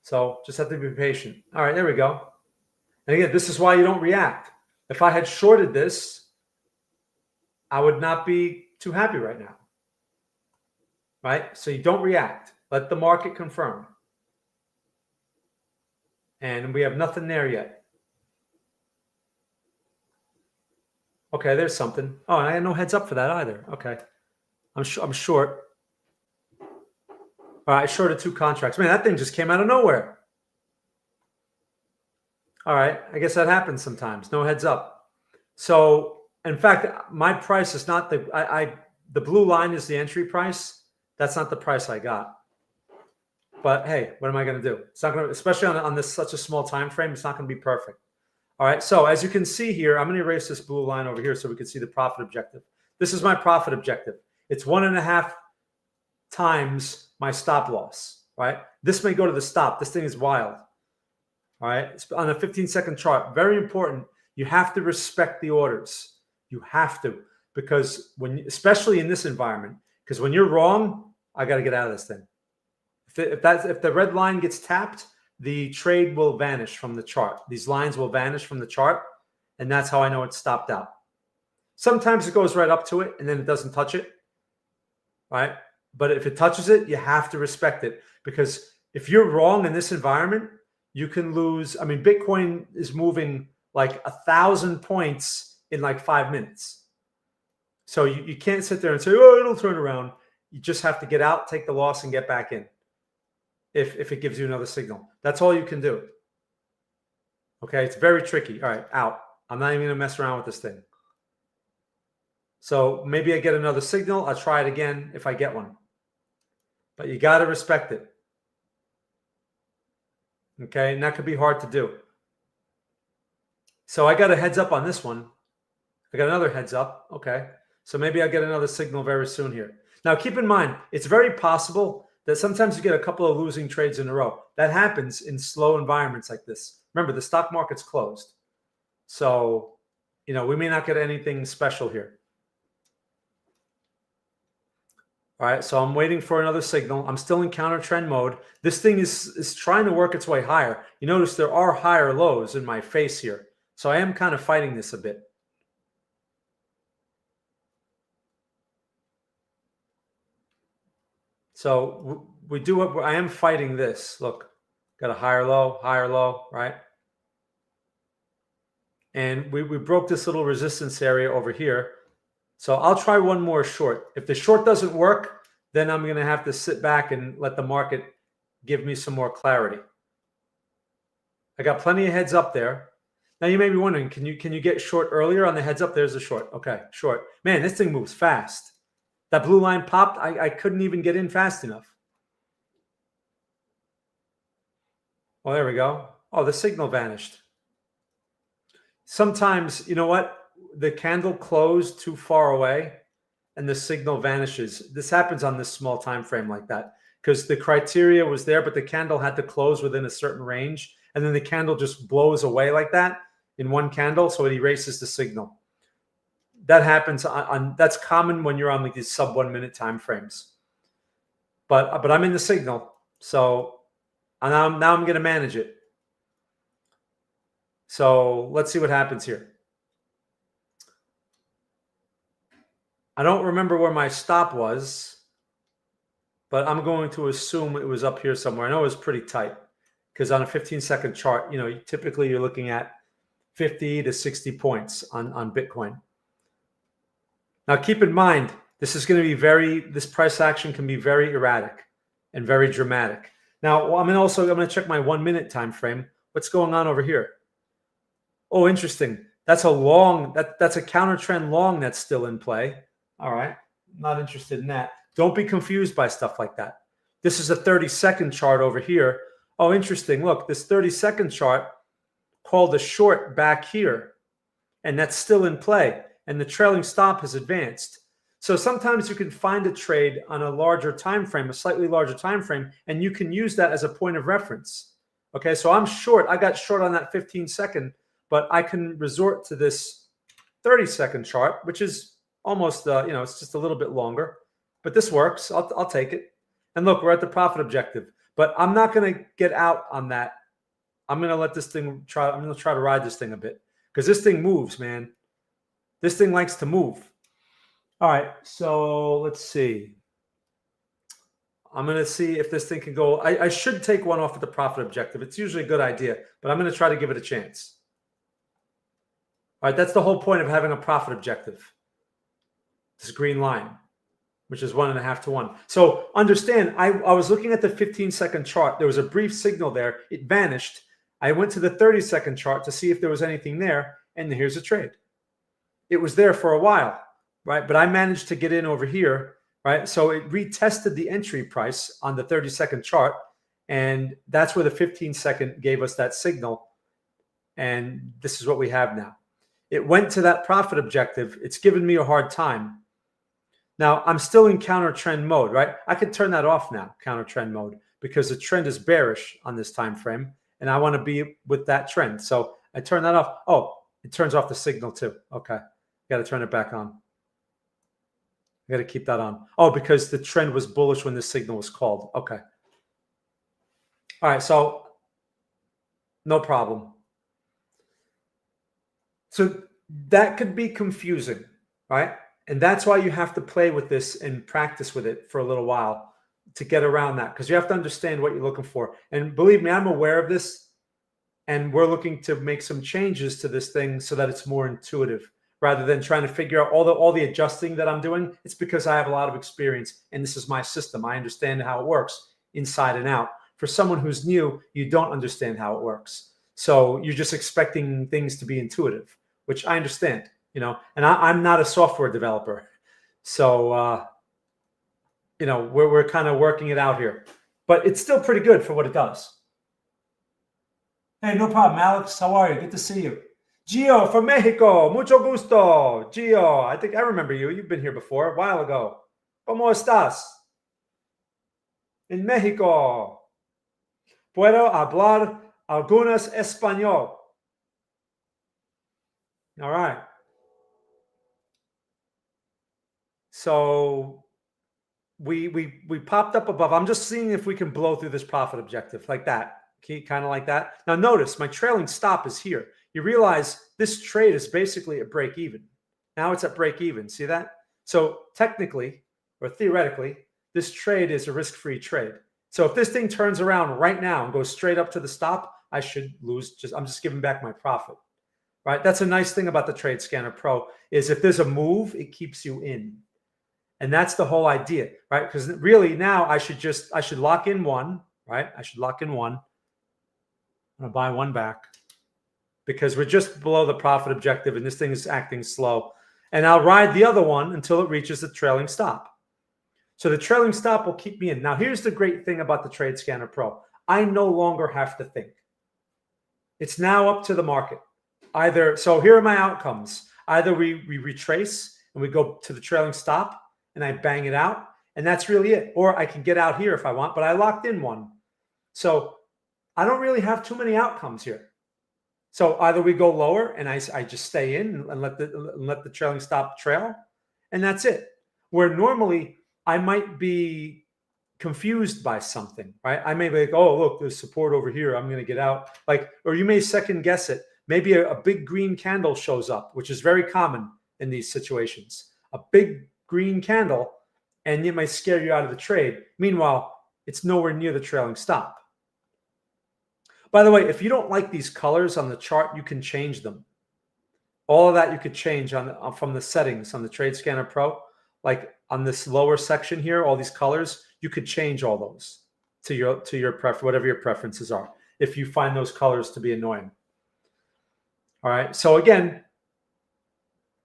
So just have to be patient. All right, there we go. And again, this is why you don't react. If I had shorted this, I would not be too happy right now. Right? So you don't react. Let the market confirm. And we have nothing there yet. Okay, there's something. Oh, and I had no heads up for that either. Okay. I'm short. All right, I shorted 2 contracts. Man, that thing just came out of nowhere. All right, I guess that happens sometimes. No heads up. So, in fact, my price is not the blue line is the entry price. That's not the price I got. But hey, what am I going to do? It's not going to, especially on this such a small time frame. It's not going to be perfect. All right. So as you can see here, I'm going to erase this blue line over here so we can see the profit objective. This is my profit objective. It's 1.5 times my stop loss. Right. This may go to the stop. This thing is wild. All right. It's on a 15-second chart. Very important. You have to respect the orders. You have to, because especially in this environment, because when you're wrong, I got to get out of this thing. If the red line gets tapped, the trade will vanish from the chart. These lines will vanish from the chart, and that's how I know it's stopped out. Sometimes it goes right up to it, and then it doesn't touch it, right? But if it touches it, you have to respect it, because if you're wrong in this environment, you can lose. I mean, Bitcoin is moving like 1,000 points in like 5 minutes. So you can't sit there and say, oh, it'll turn around. You just have to get out, take the loss, and get back in if it gives you another signal. That's all you can do. Okay, it's very tricky. All right, out. I'm not even going to mess around with this thing. So maybe I get another signal. I'll try it again if I get one. But you got to respect it. Okay, and that could be hard to do. So I got a heads up on this one. I got another heads up. Okay, so maybe I'll get another signal very soon here. Now, keep in mind, it's very possible that sometimes you get a couple of losing trades in a row. That happens in slow environments like this. Remember, the stock market's closed. So, we may not get anything special here. All right, so I'm waiting for another signal. I'm still in counter trend mode. This thing is trying to work its way higher. You notice there are higher lows in my face here. So I am kind of fighting this a bit. So we do what I am fighting this. Look, got a higher low, right? And we broke this little resistance area over here. So I'll try one more short. If the short doesn't work, then I'm going to have to sit back and let the market give me some more clarity. I got plenty of heads up there. Now you may be wondering, can you get short earlier on the heads up? There's a short. Okay, short. Man, this thing moves fast. That blue line popped. I couldn't even get in fast enough. Well, there we go. Oh, the signal vanished. Sometimes, you know what? The candle closed too far away and the signal vanishes. This happens on this small time frame like that because the criteria was there, but the candle had to close within a certain range. And then the candle just blows away like that in one candle. So it erases the signal. That happens that's common when you're on like these sub 1 minute time frames. But I'm in the signal. So now I'm going to manage it. So let's see what happens here. I don't remember where my stop was, but I'm going to assume it was up here somewhere. I know it was pretty tight because on a 15-second chart, typically you're looking at 50 to 60 points on Bitcoin. Now, keep in mind, this is going to be this price action can be very erratic and very dramatic. Now, I'm going to check my 1 minute time frame. What's going on over here? Oh, interesting. That's a long, that's a counter trend long that's still in play. All right. Not interested in that. Don't be confused by stuff like that. This is a 30-second chart over here. Oh, interesting. Look, this 30-second chart called a short back here, and that's still in play. And the trailing stop has advanced. So sometimes you can find a trade on a larger time frame, a slightly larger time frame, and you can use that as a point of reference. Okay, so I'm short. I got short on that 15-second, but I can resort to this 30-second chart, which is almost, it's just a little bit longer. But this works. I'll take it. And look, we're at the profit objective. But I'm not going to get out on that. I'm going to let this thing I'm going to try to ride this thing a bit because this thing moves, man. This thing likes to move. All right, so let's see. I'm going to see if this thing can go. I should take one off at the profit objective. It's usually a good idea, but I'm going to try to give it a chance. All right, that's the whole point of having a profit objective. This green line, which is 1.5 to 1. So understand, I was looking at the 15-second chart. There was a brief signal there. It vanished. I went to the 30-second chart to see if there was anything there, and here's a trade. It was there for a while, right? But I managed to get in over here, right? So it retested the entry price on the 30-second chart, and that's where the 15-second gave us that signal, and this is what we have now. It went to that profit objective. It's given me a hard time. Now, I'm still in counter trend mode, right? I could turn that off now, counter trend mode, because the trend is bearish on this time frame, and I want to be with that trend. So I turn that off. Oh, it turns off the signal too. Okay. Got to turn it back on. I got to keep that on. Oh, because the trend was bullish when the signal was called. Okay. All right. So no problem. So that could be confusing, right? And that's why you have to play with this and practice with it for a little while to get around that, because you have to understand what you're looking for. And believe me, I'm aware of this, and we're looking to make some changes to this thing so that it's more intuitive rather than trying to figure out all the adjusting that I'm doing. It's because I have a lot of experience and this is my system. I understand how it works inside and out. For someone who's new, you don't understand how it works. So you're just expecting things to be intuitive, which I understand, and I'm not a software developer. So, we're kind of working it out here, but it's still pretty good for what it does. Hey, no problem, Alex. How are you? Good to see you. Gio from Mexico. Mucho gusto. Gio, I think I remember you. You've been here before a while ago. ¿Cómo estás? En México. Puedo hablar algunas español. All right. So we popped up above. I'm just seeing if we can blow through this profit objective like that. Kind of like that. Now notice my trailing stop is here. You realize this trade is basically at break even. Now it's at break even. See that? So technically or theoretically, this trade is a risk-free trade. So if this thing turns around right now and goes straight up to the stop, I should lose. I'm just giving back my profit. Right? That's a nice thing about the Trade Scanner Pro is if there's a move, it keeps you in. And that's the whole idea, right? Because really now I should lock in one, right? I should lock in one. I'm going to buy one back because we're just below the profit objective and this thing is acting slow. And I'll ride the other one until it reaches the trailing stop. So the trailing stop will keep me in. Now, here's the great thing about the Trade Scanner Pro. I no longer have to think. It's now up to the market. So here are my outcomes. Either we retrace and we go to the trailing stop and I bang it out, and that's really it. Or I can get out here if I want, but I locked in one. So I don't really have too many outcomes here. So either we go lower and I just stay in and let the trailing stop trail, and that's it. Where normally I might be confused by something, right? I may be like, oh, look, there's support over here. I'm going to get out. Or you may second guess it. Maybe a big green candle shows up, which is very common in these situations. A big green candle, and it might scare you out of the trade. Meanwhile, it's nowhere near the trailing stop. By the way, if you don't like these colors on the chart, you can change them. All of that you could change from the settings on the Trade Scanner Pro. Like on this lower section here, all these colors, you could change all those to your whatever your preferences are, if you find those colors to be annoying. All right. So again,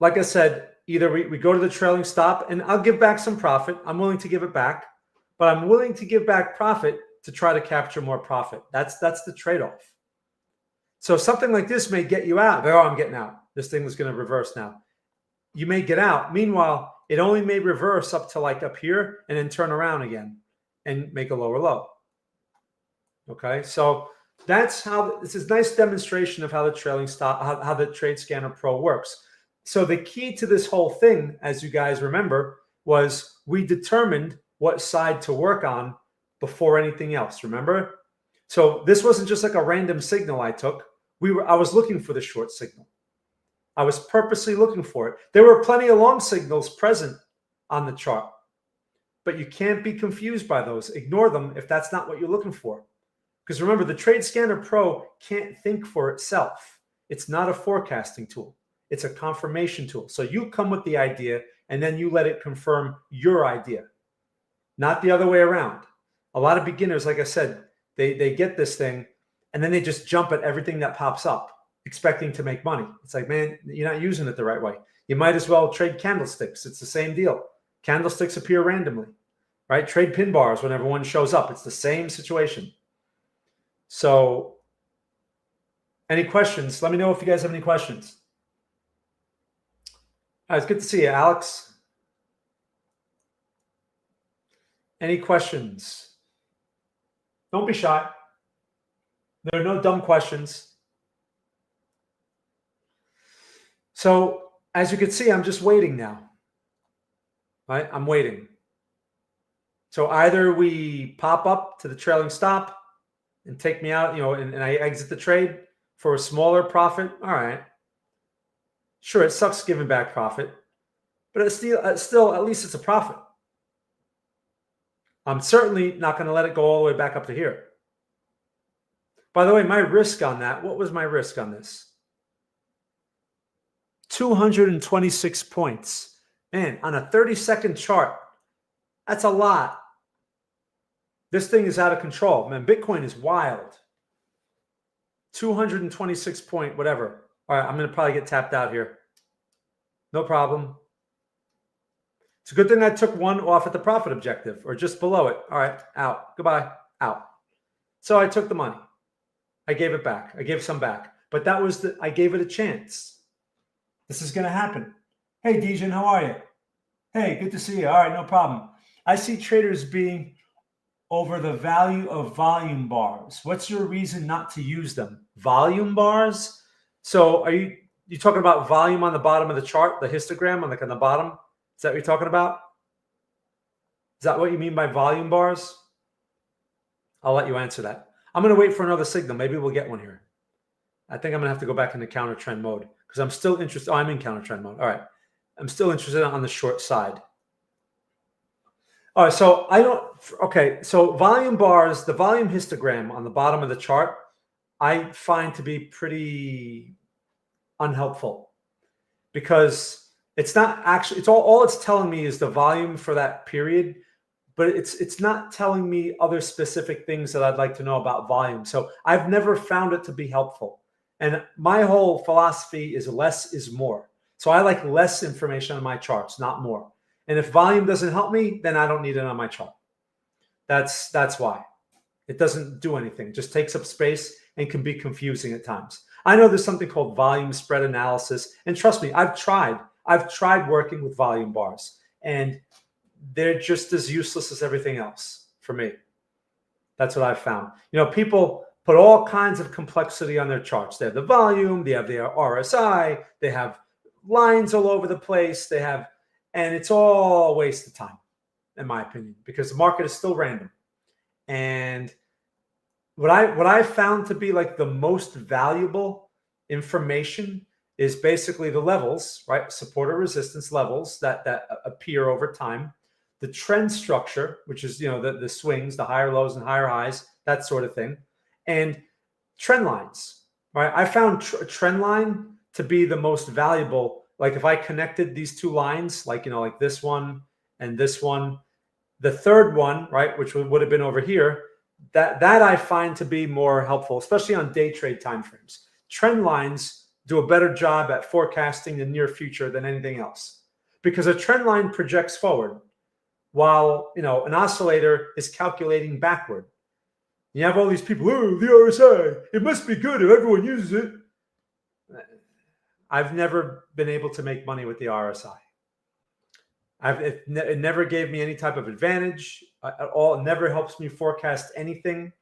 like I said, either we go to the trailing stop and I'll give back some profit. I'm willing to give it back, but I'm willing to give back profit to try to capture more profit. That's the trade-off. So something like this may get you out. Oh, I'm getting out. This thing is going to reverse now. You may get out. Meanwhile, it only may reverse up to like up here and then turn around again and make a lower low. Okay. So that's how this is a nice demonstration of how the trailing stop, how the Trade Scanner Pro works. So the key to this whole thing, as you guys remember, was we determined what side to work on before anything else. Remember? So this wasn't just like a random signal I took. I was looking for the short signal. I was purposely looking for it. There were plenty of long signals present on the chart, but you can't be confused by those. Ignore them if that's not what you're looking for. Because remember, the Trade Scanner Pro can't think for itself. It's not a forecasting tool. It's a confirmation tool. So you come with the idea and then you let it confirm your idea, not the other way around. A lot of beginners, like I said, they get this thing and then they just jump at everything that pops up, expecting to make money. It's like, man, you're not using it the right way. You might as well trade candlesticks. It's the same deal. Candlesticks appear randomly, right? Trade pin bars whenever one shows up. It's the same situation. So any questions? Let me know if you guys have any questions. All right, it's good to see you, Alex. Any questions? Don't be shy. There are no dumb questions. So as you can see, I'm just waiting now, right? I'm waiting. So either we pop up to the trailing stop and take me out, and I exit the trade for a smaller profit. All right. Sure, it sucks giving back profit, but it's still at least it's a profit. I'm certainly not going to let it go all the way back up to here. By the way, my risk on that, what was my risk on this? 226 points. Man, on a 30-second chart, that's a lot. This thing is out of control. Man, Bitcoin is wild. 226 point, whatever. All right, I'm going to probably get tapped out here. No problem. It's a good thing I took one off at the profit objective or just below it. All right, out. Goodbye, out. So I took the money. I gave it back. I gave some back. But that was I gave it a chance. This is going to happen. Hey, Dijon, how are you? Hey, good to see you. All right, no problem. I see traders being over the value of volume bars. What's your reason not to use them? Volume bars? So are you talking about volume on the bottom of the chart, the histogram on the bottom? Is that what you're talking about? Is that what you mean by volume bars? I'll let you answer that. I'm going to wait for another signal. Maybe we'll get one here. I think I'm going to have to go back into counter trend mode because I'm still interested. Oh, I'm in counter trend mode. All right. I'm still interested on the short side. All right. So so volume bars, the volume histogram on the bottom of the chart, I find to be pretty unhelpful because it's not actually, it's all it's telling me is the volume for that period, but it's not telling me other specific things that I'd like to know about volume. So I've never found it to be helpful. And my whole philosophy is less is more. So I like less information on my charts, not more. And if volume doesn't help me, then I don't need it on my chart. That's why. It doesn't do anything. It just takes up space and can be confusing at times. I know there's something called volume spread analysis. And trust me, I've tried working with volume bars. And they're just as useless as everything else for me. That's what I've found. People put all kinds of complexity on their charts. They have the volume, they have the RSI, they have lines all over the place, and it's all a waste of time, in my opinion, because the market is still random. And what I found to be like the most valuable information is basically the levels, right? Support or resistance levels that appear over time. The trend structure, which is, the swings, the higher lows and higher highs, that sort of thing. And trend lines, right? I found a trend line to be the most valuable. Like if I connected these two lines, like this one and this one, the third one, right, which would have been over here, that I find to be more helpful, especially on day trade timeframes. Trend lines do a better job at forecasting the near future than anything else, because a trend line projects forward, while an oscillator is calculating backward. You have all these people, oh, the RSI, it must be good if everyone uses it. I've never been able to make money with the RSI. It never gave me any type of advantage at all. It never helps me forecast anything.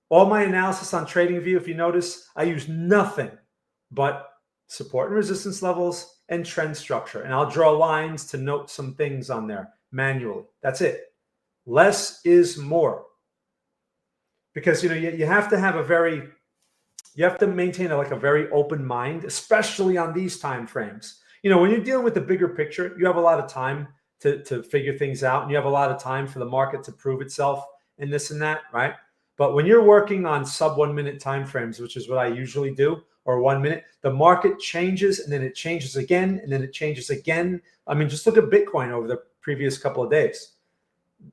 All my analysis on TradingView, if you notice, I use nothing but support and resistance levels and trend structure. And I'll draw lines to note some things on there manually. That's it. Less is more. Because you have to have you have to maintain a very open mind, especially on these time frames. When you're dealing with the bigger picture, you have a lot of time to figure things out, and you have a lot of time for the market to prove itself and this and that, right? But when you're working on sub 1 minute time frames, which is what I usually do, or 1 minute, the market changes and then it changes again and then it changes again. I mean, just look at Bitcoin over the previous couple of days.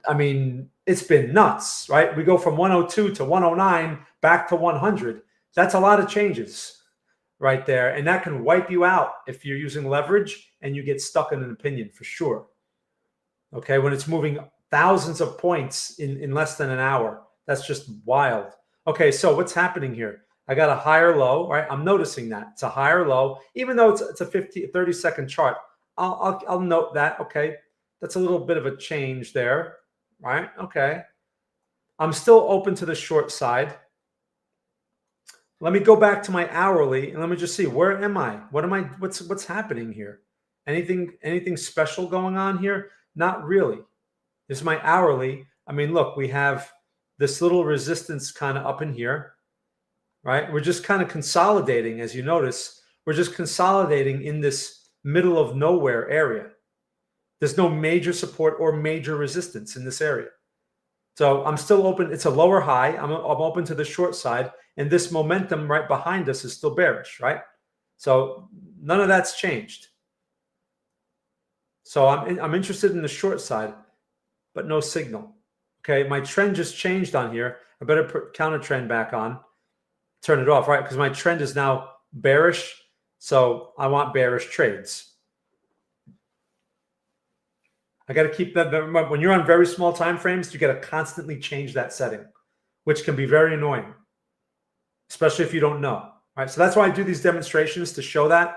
I mean, it's been nuts, right? We go from 102 to 109 back to 100. That's a lot of changes right there. And that can wipe you out if you're using leverage and you get stuck in an opinion, for sure. Okay, when it's moving thousands of points in less than an hour, that's just wild. Okay, so what's happening here? I got a higher low, right? I'm noticing that it's a higher low, even though it's a 30-second chart. I'll note that. Okay, that's a little bit of a change there, right? Okay, I'm still open to the short side. Let me go back to my hourly and let me just see, where am I? What's happening here? Anything special going on here? Not really. This is my hourly. I mean, look, we have this little resistance kind of up in here, right? We're just kind of consolidating, as you notice. We're just consolidating in this middle of nowhere area. There's no major support or major resistance in this area. So I'm still open. It's a lower high. I'm open to the short side. And this momentum right behind us is still bearish, right? So none of that's changed. So I'm interested in the short side, but no signal. Okay, my trend just changed on here. I better put counter trend back on turn it off, right? Because my trend is now bearish. So I want bearish trades. I got to keep that. When you're on very small time frames, you got to constantly change that setting, which can be very annoying, especially if you don't know. Right. So that's why I do these demonstrations to show that.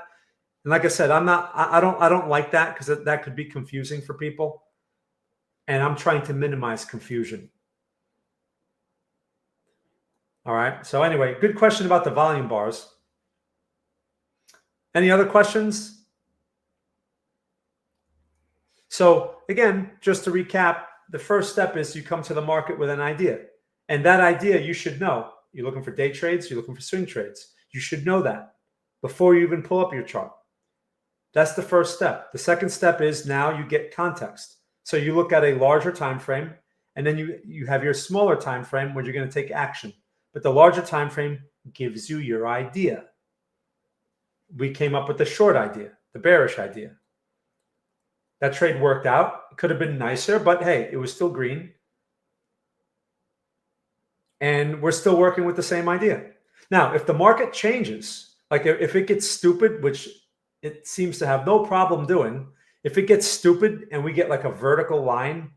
And like I said, I don't like that because that could be confusing for people. And I'm trying to minimize confusion. All right. So anyway, good question about the volume bars. Any other questions? So again, just to recap, the first step is you come to the market with an idea. And that idea you should know. You're looking for day trades, you're looking for swing trades. You should know that before you even pull up your chart. That's the first step. The second step is now you get context. So you look at a larger time frame, and then you have your smaller time frame where you're going to take action. But the larger time frame gives you your idea. We came up with the short idea, the bearish idea. That trade worked out. It could have been nicer, but hey, it was still green. And we're still working with the same idea. Now, if the market changes, like if it gets stupid, which it seems to have no problem doing, if it gets stupid and we get like a vertical line,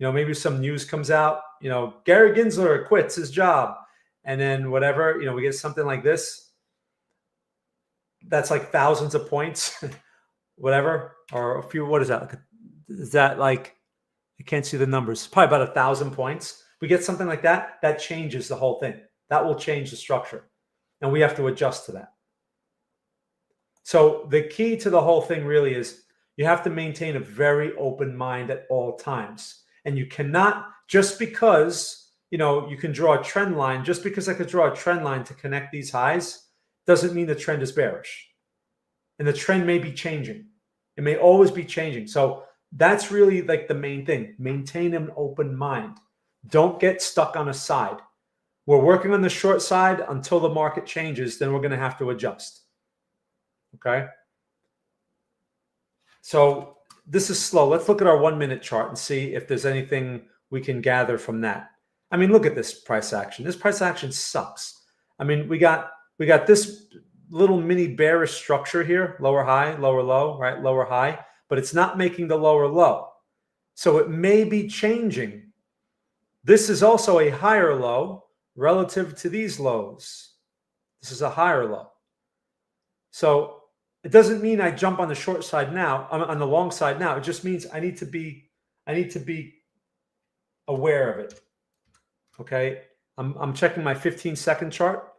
maybe some news comes out, Gary Gensler quits his job, and then whatever, we get something like this. That's like thousands of points, whatever, or a few. What is that? Is that like, I can't see the numbers, probably about 1,000 points. We get something like that, that changes the whole thing. That will change the structure. And we have to adjust to that. So the key to the whole thing really is you have to maintain a very open mind at all times. And you cannot, just because, you can draw a trend line, just because I could draw a trend line to connect these highs, doesn't mean the trend is bearish. And the trend may be changing. It may always be changing. So that's really like the main thing. Maintain an open mind. Don't get stuck on a side. We're working on the short side until the market changes, then we're going to have to adjust. Okay? So this is slow. Let's look at our 1 minute chart and see if there's anything we can gather from that. I mean, look at this price action. This price action sucks. I mean, we got this little mini bearish structure here, lower high, lower low, right? Lower high, but it's not making the lower low. So it may be changing. This is also a higher low relative to these lows. This is a higher low. So it doesn't mean I jump on the short side now, I'm on the long side now. It just means I need to be aware of it. Okay. I'm checking my 15-second chart.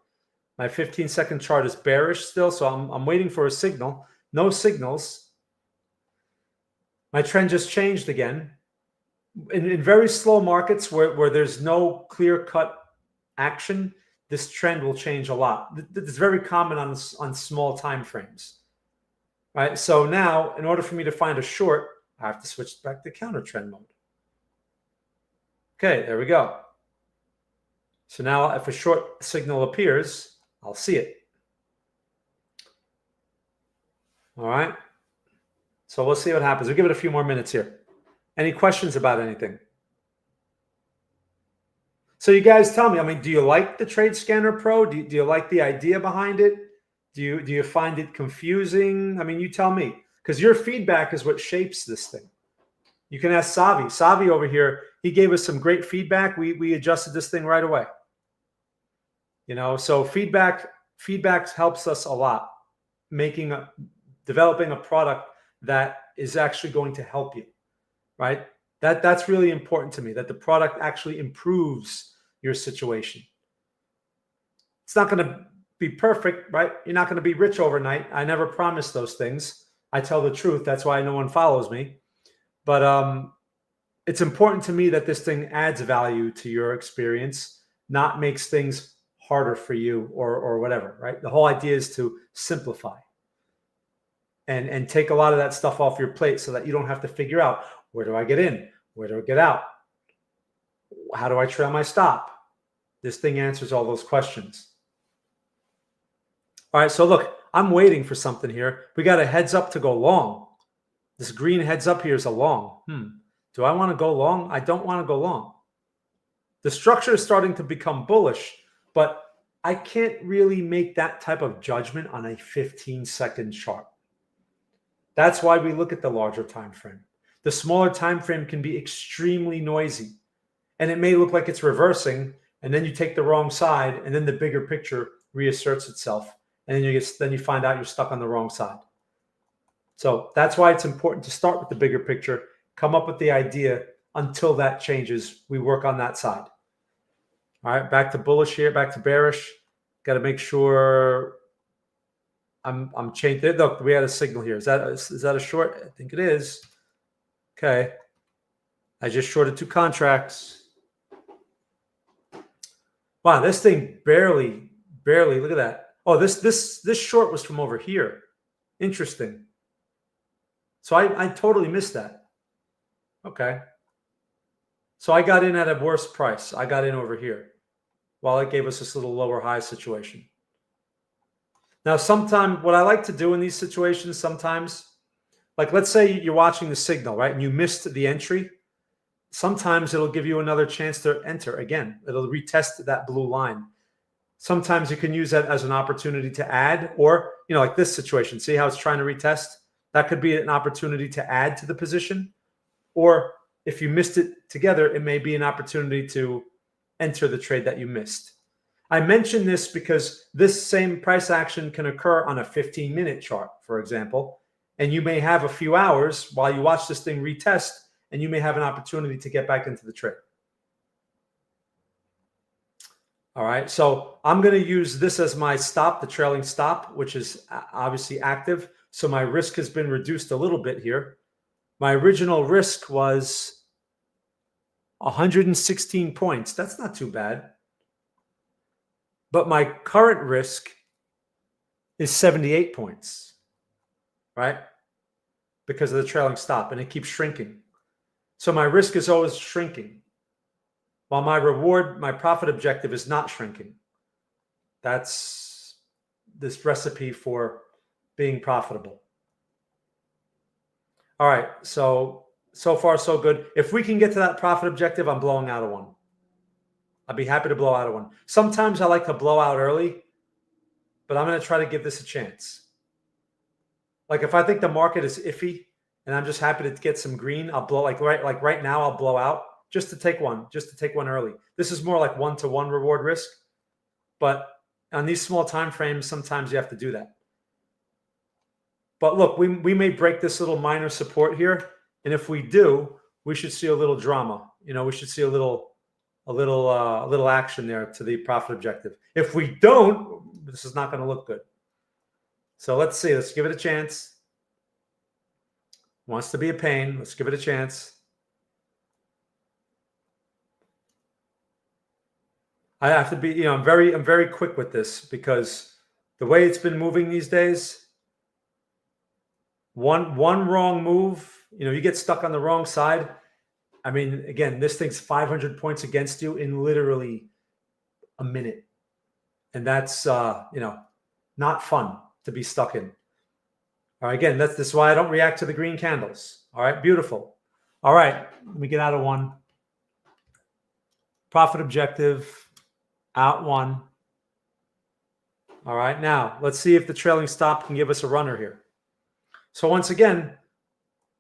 My 15-second chart is bearish still, so I'm waiting for a signal. No signals. My trend just changed again. In very slow markets where there's no clear-cut action, this trend will change a lot. It's very common on small time frames. Right? So now, in order for me to find a short, I have to switch back to counter trend mode. Okay, there we go. So now if a short signal appears, I'll see it. All right. So we'll see what happens. We'll give it a few more minutes here. Any questions about anything? So you guys tell me, I mean, do you like the Trade Scanner Pro? Do you like the idea behind it? Do you find it confusing? I mean, you tell me, because your feedback is what shapes this thing. You can ask Savi. Savi over here, he gave us some great feedback. We adjusted this thing right away. So feedback helps us a lot, developing a product that is actually going to help you, right? That's really important to me, that the product actually improves your situation. It's not going to be perfect, right? You're not going to be rich overnight. I never promise those things. I tell the truth. That's why no one follows me. But it's important to me that this thing adds value to your experience, not makes things harder for you or whatever, right? The whole idea is to simplify and take a lot of that stuff off your plate so that you don't have to figure out, where do I get in? Where do I get out? How do I trail my stop? This thing answers all those questions. All right, so look, I'm waiting for something here. We got a heads up to go long. This green heads up here is a long. Do I want to go long? I don't want to go long. The structure is starting to become bullish, but I can't really make that type of judgment on a 15-second chart. That's why we look at the larger time frame. The smaller time frame can be extremely noisy, and it may look like it's reversing, and then you take the wrong side, and then the bigger picture reasserts itself, and then you find out you're stuck on the wrong side. So that's why it's important to start with the bigger picture, come up with the idea. Until that changes, we work on that side. All right, back to bullish here, back to bearish. Got to make sure I'm changing. Look, we had a signal here. Is that a short? I think it is. Okay. I just shorted 2 contracts. Wow, this thing barely. Look at that. Oh, this short was from over here. Interesting. So I totally missed that. Okay. So I got in at a worse price. I got in over here while it gave us this little lower high situation. Now, sometimes what I like to do in these situations, sometimes, like let's say you're watching the signal, right? And you missed the entry. Sometimes it'll give you another chance to enter again. It'll retest that blue line. Sometimes you can use that as an opportunity to add, or, like this situation. See how it's trying to retest? That could be an opportunity to add to the position. Or if you missed it together, it may be an opportunity to enter the trade that you missed. I mention this because this same price action can occur on a 15-minute chart, for example, and you may have a few hours while you watch this thing retest, and you may have an opportunity to get back into the trade. All right, so I'm going to use this as my stop, the trailing stop, which is obviously active. So my risk has been reduced a little bit here. My original risk was 116 points. That's not too bad. But my current risk is 78 points, right? Because of the trailing stop, and it keeps shrinking. So my risk is always shrinking, while my reward, my profit objective is not shrinking. That's this recipe for being profitable. All right, so far so good. If we can get to that profit objective, I'm blowing out a 1. I'd be happy to blow out a 1. Sometimes I like to blow out early, but I'm going to try to give this a chance. Like if I think the market is iffy and I'm just happy to get some green, I'll blow like right now I'll blow out just to take one early. This is more like 1-to-1 reward risk, but on these small time frames, sometimes you have to do that. But look, we may break this little minor support here, and if we do, we should see a little drama. We should see a little action there to the profit objective. If we don't, this is not going to look good. So let's see. Let's give it a chance. Wants to be a pain. Let's give it a chance. I have to be, I'm very quick with this because the way it's been moving these days, one wrong move, you get stuck on the wrong side. I mean, again, this thing's 500 points against you in literally a minute. And that's, not fun to be stuck in. All right, again, this is why I don't react to the green candles. All right, beautiful. All right, let me get out of 1. Profit objective, out 1. All right, now let's see if the trailing stop can give us a runner here. So once again,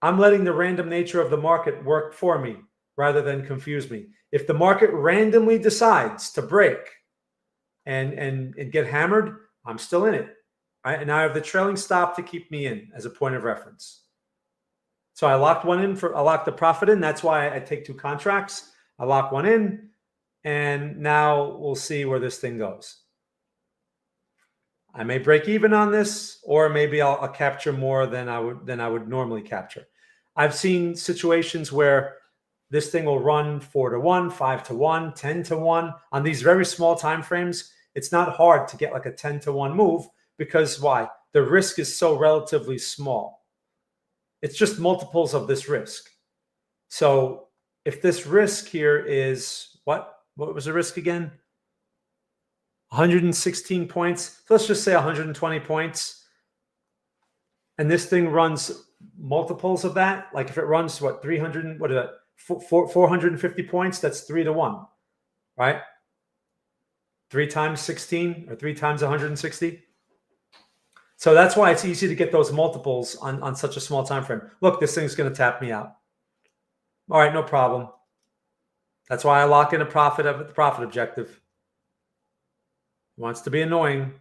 I'm letting the random nature of the market work for me rather than confuse me. If the market randomly decides to break and get hammered, I'm still in it. Right? And I have the trailing stop to keep me in as a point of reference. So I locked one in I locked the profit in. That's why I take 2 contracts. I lock one in, and now we'll see where this thing goes. I may break even on this, or maybe I'll capture more than I would normally capture. I've seen situations where this thing will run 4-to-1, 5-to-1, 10-to-1 on these very small time frames. It's not hard to get like a 10-to-1 move because why? The risk is so relatively small. It's just multiples of this risk. So if this risk here is what was the risk again? 116 points. So let's just say 120 points. And this thing runs multiples of that. Like if it runs 450 points, that's 3-to-1, right? 3 times 16 or 3 times 160. So that's why it's easy to get those multiples on such a small time frame. Look, this thing's going to tap me out. All right, no problem. That's why I lock in the profit objective. It wants to be annoying.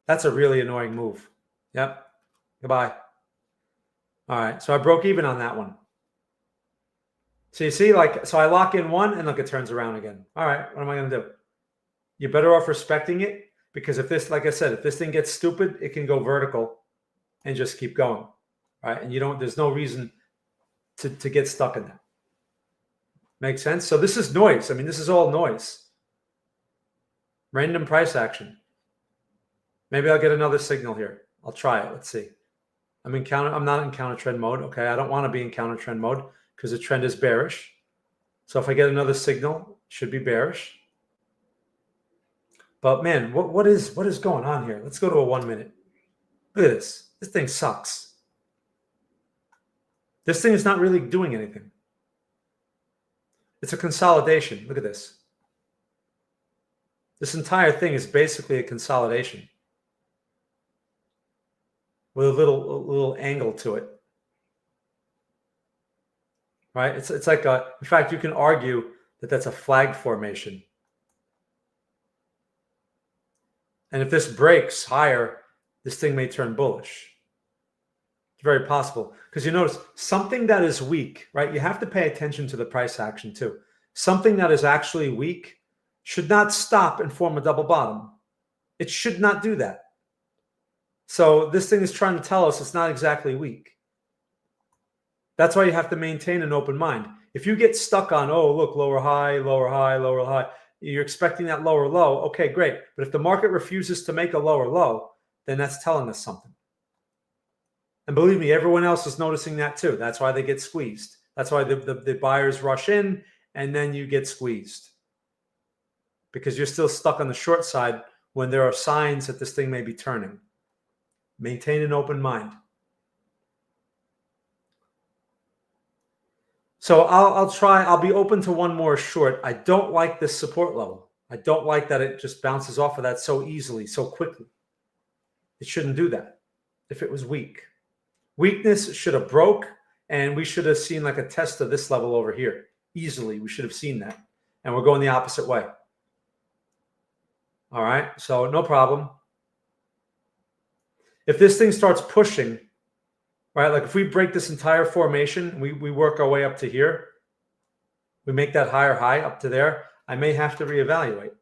That's a really annoying move. Yep. Goodbye. All right, so I broke even on that one. So you see, so I lock in one, and look, it turns around again. All right, what am I going to do? You're better off respecting it, because if this, like I said, if this thing gets stupid, it can go vertical and just keep going, right? And there's no reason to get stuck in that. Make sense? So this is noise. I mean, this is all noise. Random price action. Maybe I'll get another signal here. I'll try it. Let's see. I'm not in counter trend mode. Okay, I don't want to be in counter trend mode because the trend is bearish. So if I get another signal, it should be bearish. But man, what is going on here? Let's go to a 1 minute. Look at this. This thing sucks. This thing is not really doing anything. It's a consolidation. Look at this. This entire thing is basically a consolidation with a little angle to it. Right? It's like in fact, you can argue that that's a flag formation. And if this breaks higher, this thing may turn bullish. It's very possible. Because you notice something that is weak, right? You have to pay attention to the price action too. Something that is actually weak should not stop and form a double bottom. It should not do that. So this thing is trying to tell us it's not exactly weak. That's why you have to maintain an open mind. If you get stuck on, oh, look, lower high, lower high, lower high, you're expecting that lower low. Okay, great. But if the market refuses to make a lower low, then that's telling us something. And believe me, everyone else is noticing that too. That's why they get squeezed. That's why the buyers rush in, and then you get squeezed. Because you're still stuck on the short side when there are signs that this thing may be turning. Maintain an open mind. So I'll be open to one more short. I don't like this support level. I don't like that it just bounces off of that so easily, so quickly. It shouldn't do that if it was weak. Weakness should have broke, and we should have seen like a test of this level over here. Easily, we should have seen that. And we're going the opposite way. All right, so no problem. If this thing starts pushing, right, like if we break this entire formation, we work our way up to here, we make that higher high up to there, I may have to reevaluate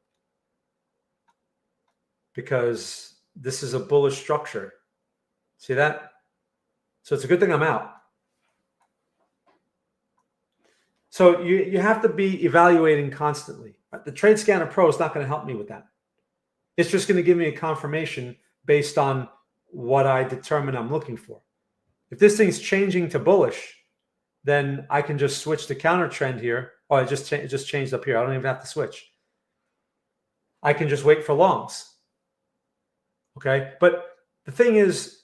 because this is a bullish structure. See that? So it's a good thing I'm out. So you have to be evaluating constantly. The Trade Scanner Pro is not going to help me with that. It's just going to give me a confirmation based on what I determine I'm looking for. If this thing's changing to bullish, then I can just switch to counter trend here. Oh, it just changed up here. I don't even have to switch. I can just wait for longs. Okay, but the thing is,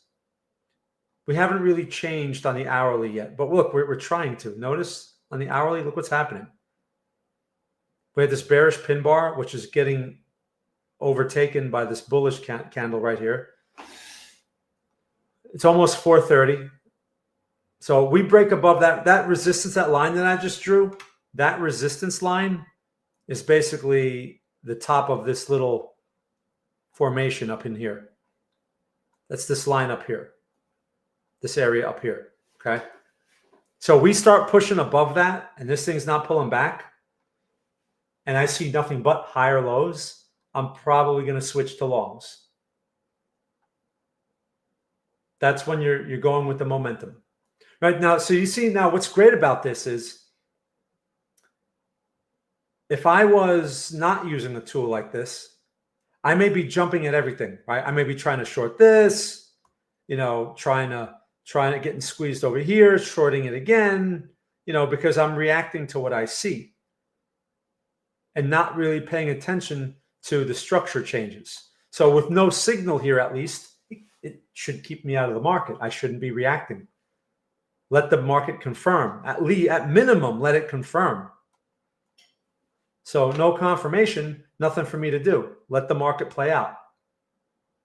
we haven't really changed on the hourly yet. But look, we're trying to. Notice on the hourly, look what's happening. We had this bearish pin bar, which is getting overtaken by this bullish candle right here. It's almost 430. So we break above that resistance, that line that I just drew. That resistance line is basically the top of this little formation up in here. That's this line up here. This area up here. Okay. So we start pushing above that, and this thing's not pulling back, and I see nothing but higher lows, I'm probably going to switch to longs. That's when you're going with the momentum. Right now, so you see now what's great about this is if I was not using a tool like this, I may be jumping at everything, right? I may be trying to short this, trying to getting squeezed over here, shorting it again, because I'm reacting to what I see and not really paying attention to the structure changes. So with no signal here, at least, it should keep me out of the market. I shouldn't be reacting. Let the market confirm. At minimum, let it confirm. So no confirmation, Nothing for me to do. Let the market play out.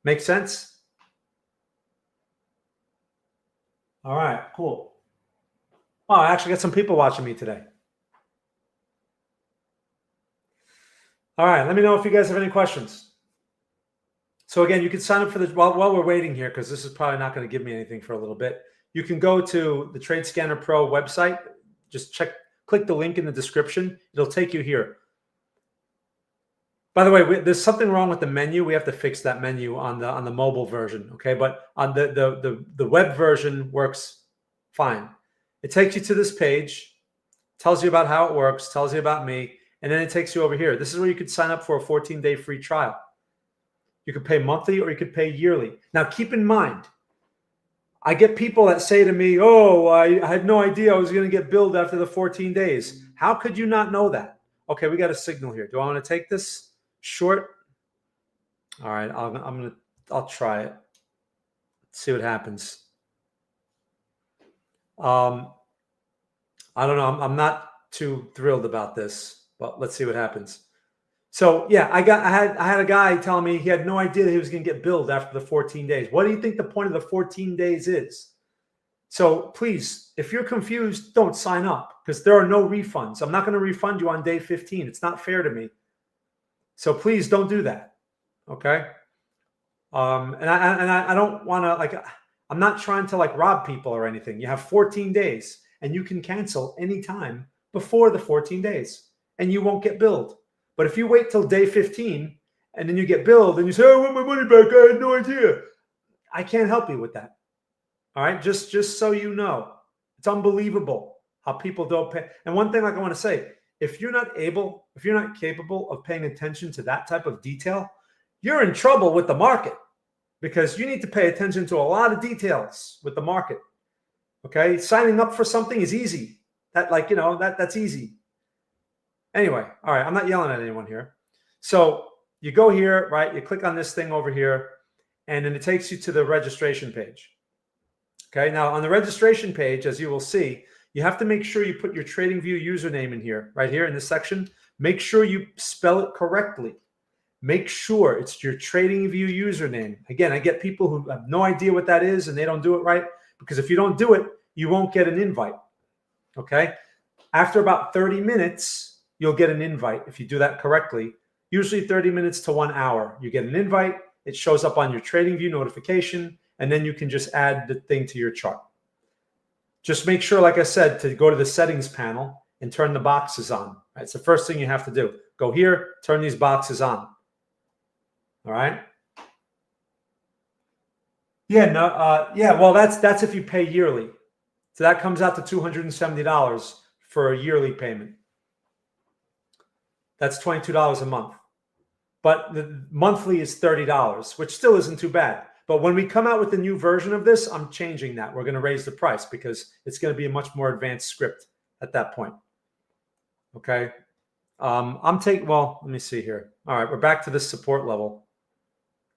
Make sense? All right, cool. Oh, I actually got some people watching me today. All right, let me know if you guys have any questions. So again, you can sign up for this while we're waiting here, because this is probably not going to give me anything for a little bit. You can go to the Trade Scanner Pro website. Just click the link in the description. It'll take you here. By the way, there's something wrong with the menu. We have to fix that menu on the mobile version, okay? But on the web version works fine. It takes you to this page, tells you about how it works, tells you about me, and then it takes you over here. This is where you could sign up for a 14-day free trial. You could pay monthly or you could pay yearly. Now, keep in mind, I get people that say to me, oh, I had no idea I was going to get billed after the 14 days. How could you not know that? Okay, we got a signal here. Do I want to take this short? All right, I'll try it. Let's see what happens. I don't know. I'm not too thrilled about this, but let's see what happens. So yeah, I had a guy telling me he had no idea that he was going to get billed after the 14 days. What do you think the point of the 14 days is? So please, if you're confused, don't sign up, because there are no refunds. I'm not going to refund you on day 15. It's not fair to me. So please don't do that. Okay. And I don't want to, I'm not trying to rob people or anything. You have 14 days and you can cancel anytime before the 14 days and you won't get billed. But if you wait till day 15 and then you get billed and you say, I want my money back, I had no idea, I can't help you with that. All right, just so you know, it's unbelievable how people don't pay. And one thing I want to say, if you're not capable of paying attention to that type of detail, you're in trouble with the market, because you need to pay attention to a lot of details with the market. Okay, signing up for something is easy. That's easy. Anyway, all right, I'm not yelling at anyone here. So you go here, right? You click on this thing over here, and then it takes you to the registration page. Okay, now on the registration page, as you will see, you have to make sure you put your TradingView username in here, right here in this section. Make sure you spell it correctly. Make sure it's your TradingView username. Again, I get people who have no idea what that is and they don't do it right, because if you don't do it, you won't get an invite. Okay, after about 30 minutes, you'll get an invite if you do that correctly. Usually 30 minutes to 1 hour. You get an invite. It shows up on your TradingView notification, and then you can just add the thing to your chart. Just make sure, like I said, to go to the settings panel and turn the boxes on. Right? It's the first thing you have to do. Go here, turn these boxes on. All right. Yeah, well, that's if you pay yearly. So that comes out to $270 for a yearly payment. That's $22 a month. But the monthly is $30, which still isn't too bad. But when we come out with the new version of this, I'm changing that. We're going to raise the price because it's going to be a much more advanced script at that point. Okay. Let me see here. All right, we're back to this support level.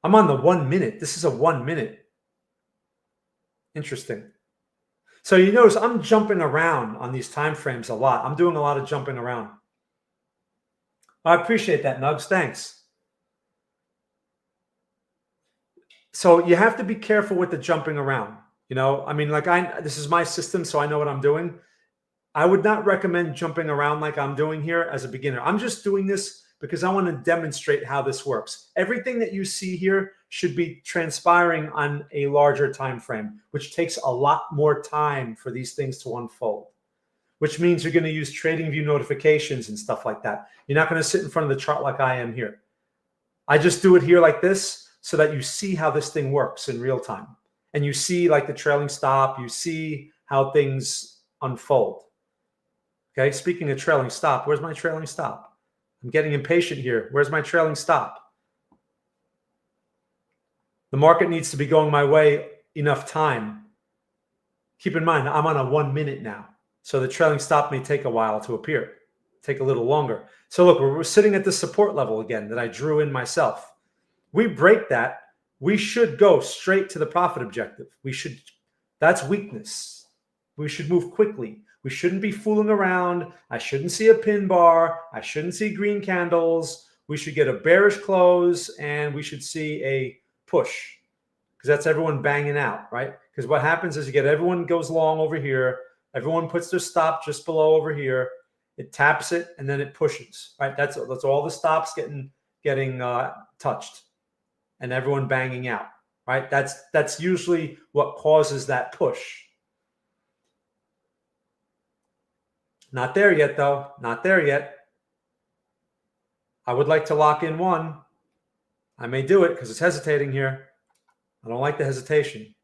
I'm on the 1 minute. This is a 1 minute. Interesting. So you notice I'm jumping around on these time frames a lot. I'm doing a lot of jumping around. I appreciate that, Nugs. Thanks. So you have to be careful with the jumping around. This is my system, so I know what I'm doing. I would not recommend jumping around like I'm doing here as a beginner. I'm just doing this because I want to demonstrate how this works. Everything that you see here should be transpiring on a larger time frame, which takes a lot more time for these things to unfold, which means you're going to use TradingView notifications and stuff like that. You're not going to sit in front of the chart like I am here. I just do it here like this so that you see how this thing works in real time. And you see the trailing stop, you see how things unfold. Okay, speaking of trailing stop, where's my trailing stop? I'm getting impatient here. Where's my trailing stop? The market needs to be going my way enough time. Keep in mind, I'm on a 1 minute now. So the trailing stop may take a while to appear, take a little longer. So look, we're sitting at the support level again that I drew in myself. We break that, we should go straight to the profit objective. That's weakness. We should move quickly. We shouldn't be fooling around. I shouldn't see a pin bar. I shouldn't see green candles. we should get a bearish close and we should see a push, because that's everyone banging out, right? Because what happens is you get everyone goes long over here, everyone puts their stop just below over here, it taps it, and then it pushes, right? That's all the stops getting touched, and everyone banging out, right? That's usually what causes that push. Not there yet, though. Not there yet. I would like to lock in one. I may do it because it's hesitating here. I don't like the hesitation.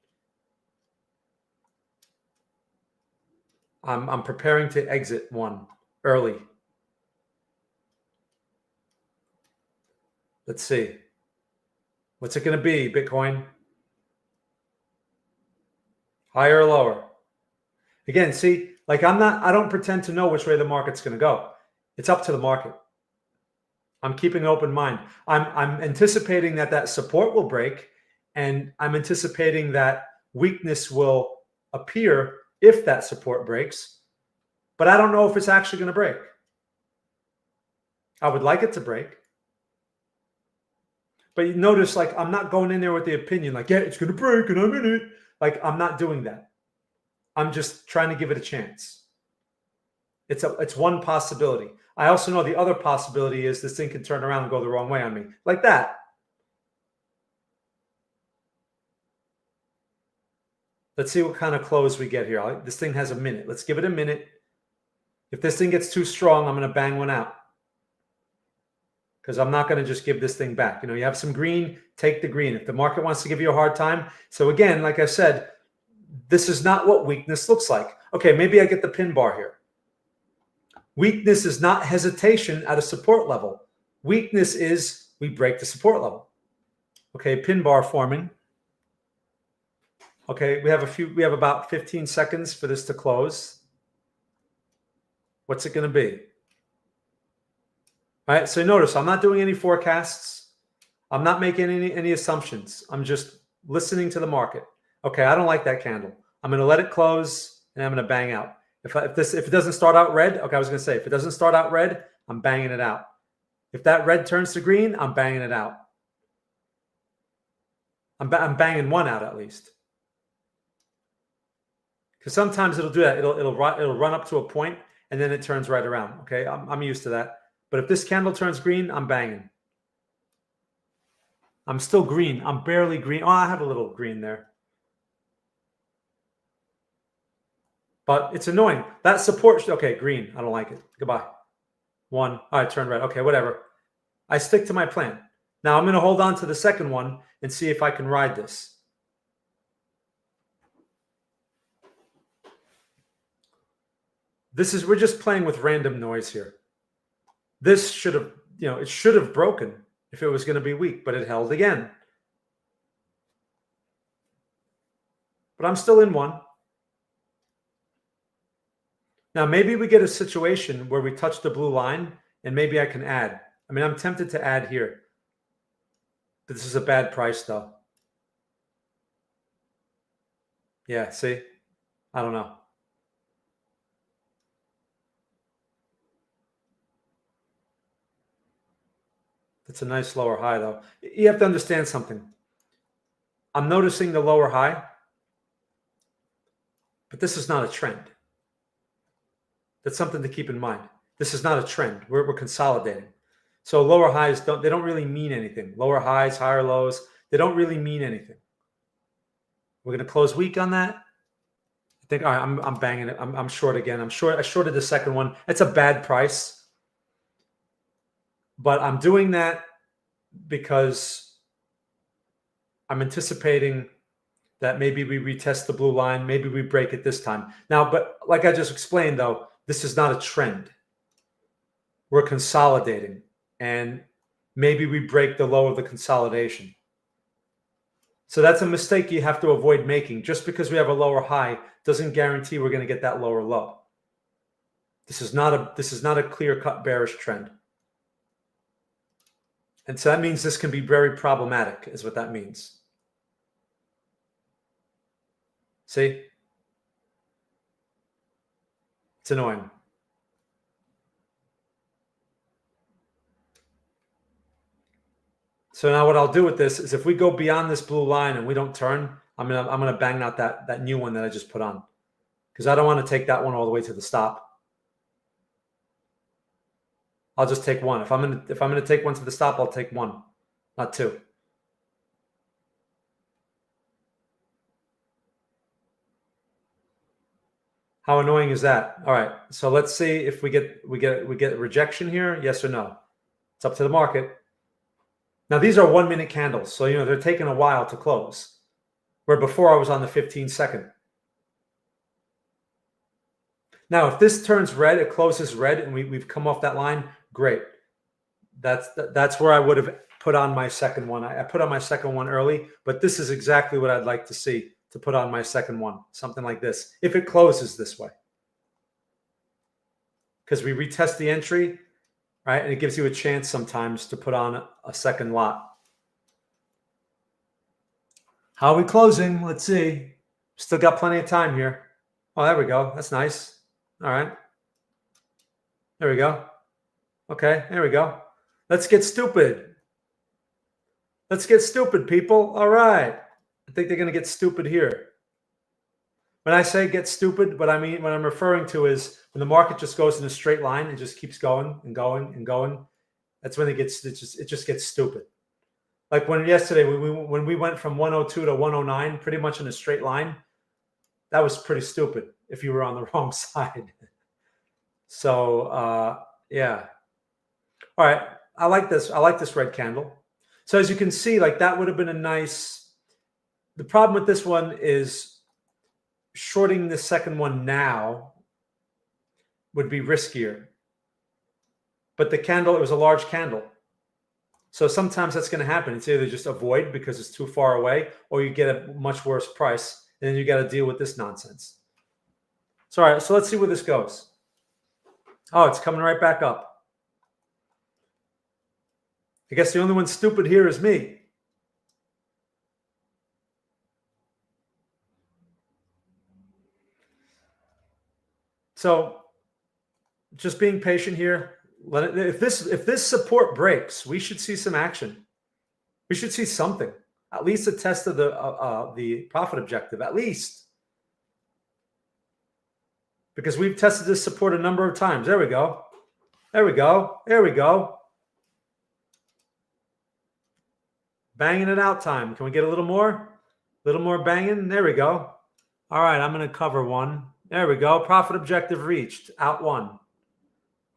I'm preparing to exit one early. Let's see. What's it going to be, Bitcoin? Higher or lower? Again, see, like I don't pretend to know which way the market's going to go. It's up to the market. I'm keeping an open mind. I'm anticipating that support will break, and I'm anticipating that weakness will appear if that support breaks, but I don't know if it's actually going to break. I would like it to break. But you notice, like, I'm not going in there with the opinion, like, yeah, it's going to break and I'm in it. Like, I'm not doing that. I'm just trying to give it a chance. It's one possibility. I also know the other possibility is this thing can turn around and go the wrong way on me. Like that. Let's see what kind of close we get here. This thing has a minute. Let's give it a minute. If this thing gets too strong, I'm going to bang one out, because I'm not going to just give this thing back. You have some green, take the green. If the market wants to give you a hard time. So again, like I said, this is not what weakness looks like. Okay, maybe I get the pin bar here. Weakness is not hesitation at a support level. Weakness is we break the support level. Okay, pin bar forming. Okay, we have about 15 seconds for this to close. What's it going to be? All right, so notice I'm not doing any forecasts. I'm not making any assumptions. I'm just listening to the market. Okay, I don't like that candle. I'm going to let it close, and I'm going to bang out. If it doesn't start out red, okay, I was going to say, if it doesn't start out red, I'm banging it out. If that red turns to green, I'm banging it out. I'm banging one out at least. Because sometimes it'll do that. It'll run up to a point, and then it turns right around. Okay, I'm used to that. But if this candle turns green, I'm banging. I'm still green. I'm barely green. Oh, I have a little green there. But it's annoying. That support, okay, green. I don't like it. Goodbye. One. All right, turn red. Okay, whatever. I stick to my plan. Now I'm going to hold on to the second one and see if I can ride this. We're just playing with random noise here. This should have, it should have broken if it was going to be weak, but it held again. But I'm still in one. Now, maybe we get a situation where we touch the blue line, and maybe I can add. I mean, I'm tempted to add here. But this is a bad price, though. Yeah, see? I don't know. It's a nice lower high, though. You have to understand something. I'm noticing the lower high, but this is not a trend. That's something to keep in mind. This is not a trend. We're consolidating. So lower highs don't really mean anything. Lower highs, higher lows, they don't really mean anything. We're going to close weak on that. I think, all right, I'm banging it. I'm short again. I shorted the second one. It's a bad price. But I'm doing that because I'm anticipating that maybe we retest the blue line. Maybe we break it this time. Now, but like I just explained, though, this is not a trend. We're consolidating, and maybe we break the low of the consolidation. So that's a mistake you have to avoid making. Just because we have a lower high doesn't guarantee we're going to get that lower low. This is not a clear-cut bearish trend. And so that means this can be very problematic, is what that means. See? It's annoying. So now what I'll do with this is if we go beyond this blue line and we don't turn, I'm gonna bang out that new one that I just put on, because I don't want to take that one all the way to the stop. I'll just take one. If I'm gonna take one to the stop, I'll take one, not two. How annoying is that? All right, so let's see if we get rejection here. Yes or no? It's up to the market. Now these are 1 minute candles, so they're taking a while to close. Where before I was on the 15-second. Now, if this turns red, it closes red, and we've come off that line, great. That's where I would have put on my second one. I put on my second one early, but this is exactly what I'd like to see to put on my second one, something like this, if it closes this way. Because we retest the entry, right? And it gives you a chance sometimes to put on a second lot. How are we closing? Let's see. Still got plenty of time here. Oh, there we go. That's nice. All right. There we go. Okay, there we go. Let's get stupid. Let's get stupid, people. All right. I think they're going to get stupid here. When I say get stupid, what I'm referring to is when the market just goes in a straight line and just keeps going and going and going. That's when it just gets stupid. Like yesterday, when we went from 102 to 109, pretty much in a straight line, that was pretty stupid if you were on the wrong side. So, yeah. All right. I like this. I like this red candle. So as you can see, like that would have been a nice. The problem with this one is shorting the second one now would be riskier. But the candle, it was a large candle. So sometimes that's going to happen. It's either just avoid because it's too far away, or you get a much worse price, and then you got to deal with this nonsense. So, all right, so let's see where this goes. Oh, it's coming right back up. I guess the only one stupid here is me. So just being patient here. If this support breaks, we should see some action. We should see something, at least a test of the profit objective, at least, because we've tested this support a number of times. There we go. There we go. There we go. Banging it out time. Can we get a little more? A little more banging. There we go. All right, I'm going to cover one. There we go. Profit objective reached. Out one.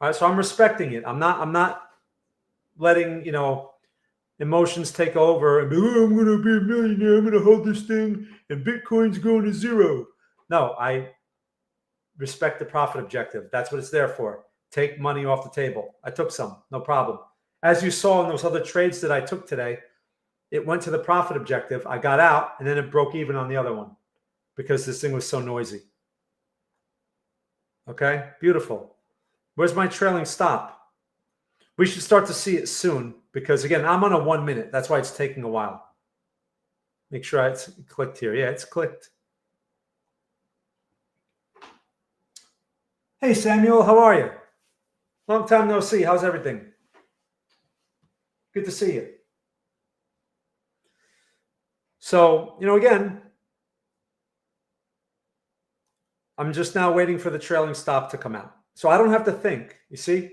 All right, so I'm respecting it. I'm not letting, emotions take over and be, oh, I'm going to be a millionaire. I'm going to hold this thing and Bitcoin's going to zero. No, I respect the profit objective. That's what it's there for. Take money off the table. I took some, no problem. As you saw in those other trades that I took today, it went to the profit objective. I got out, and then it broke even on the other one because this thing was so noisy. Okay, beautiful. Where's my trailing stop? We should start to see it soon because, again, I'm on a 1 minute. That's why it's taking a while. Make sure it's clicked here. Yeah, it's clicked. Hey, Samuel, how are you? Long time no see. How's everything? Good to see you. So, again, I'm just now waiting for the trailing stop to come out. So I don't have to think, you see?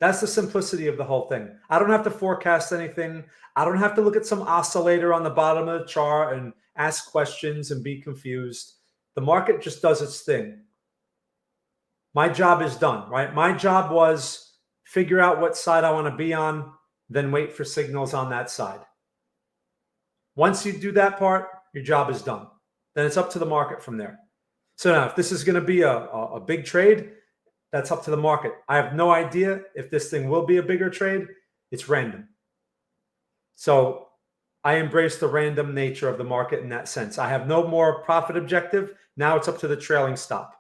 That's the simplicity of the whole thing. I don't have to forecast anything. I don't have to look at some oscillator on the bottom of the chart and ask questions and be confused. The market just does its thing. My job is done, right? My job was figure out what side I want to be on, then wait for signals on that side. Once you do that part, your job is done. Then it's up to the market from there. So now, if this is going to be a big trade, that's up to the market. I have no idea if this thing will be a bigger trade. It's random. So I embrace the random nature of the market in that sense. I have no more profit objective. Now it's up to the trailing stop.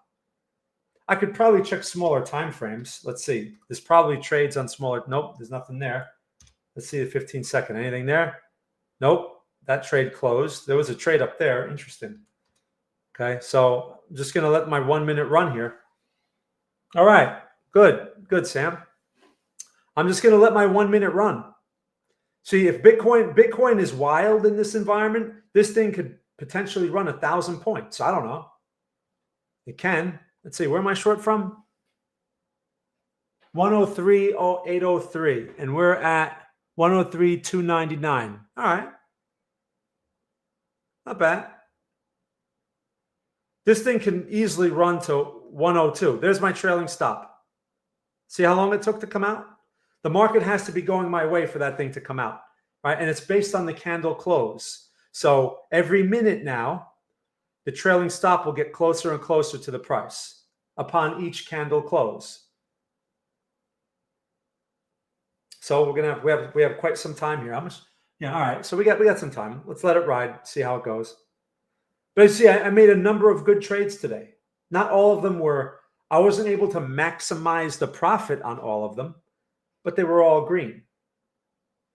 I could probably check smaller time frames. Let's see. This probably trades on smaller. Nope, there's nothing there. Let's see the 15-second. Anything there? Nope. That trade closed. There was a trade up there. Interesting. Okay, so I'm just going to let my 1 minute run here. All right, good, Sam. I'm just going to let my 1 minute run. See, if Bitcoin is wild in this environment, this thing could potentially run 1,000 points. I don't know. It can. Let's see, where am I short from? 103.803, and we're at 103.299. All right. Not bad. This thing can easily run to 102. There's my trailing stop. See how long it took to come out? The market has to be going my way for that thing to come out, right? And it's based on the candle close. So every minute now, the trailing stop will get closer and closer to the price upon each candle close. So we have quite some time here. How much? Yeah, all right. So we got some time. Let's let it ride, see how it goes. But see, I made a number of good trades today. Not all of them were, I wasn't able to maximize the profit on all of them, but they were all green,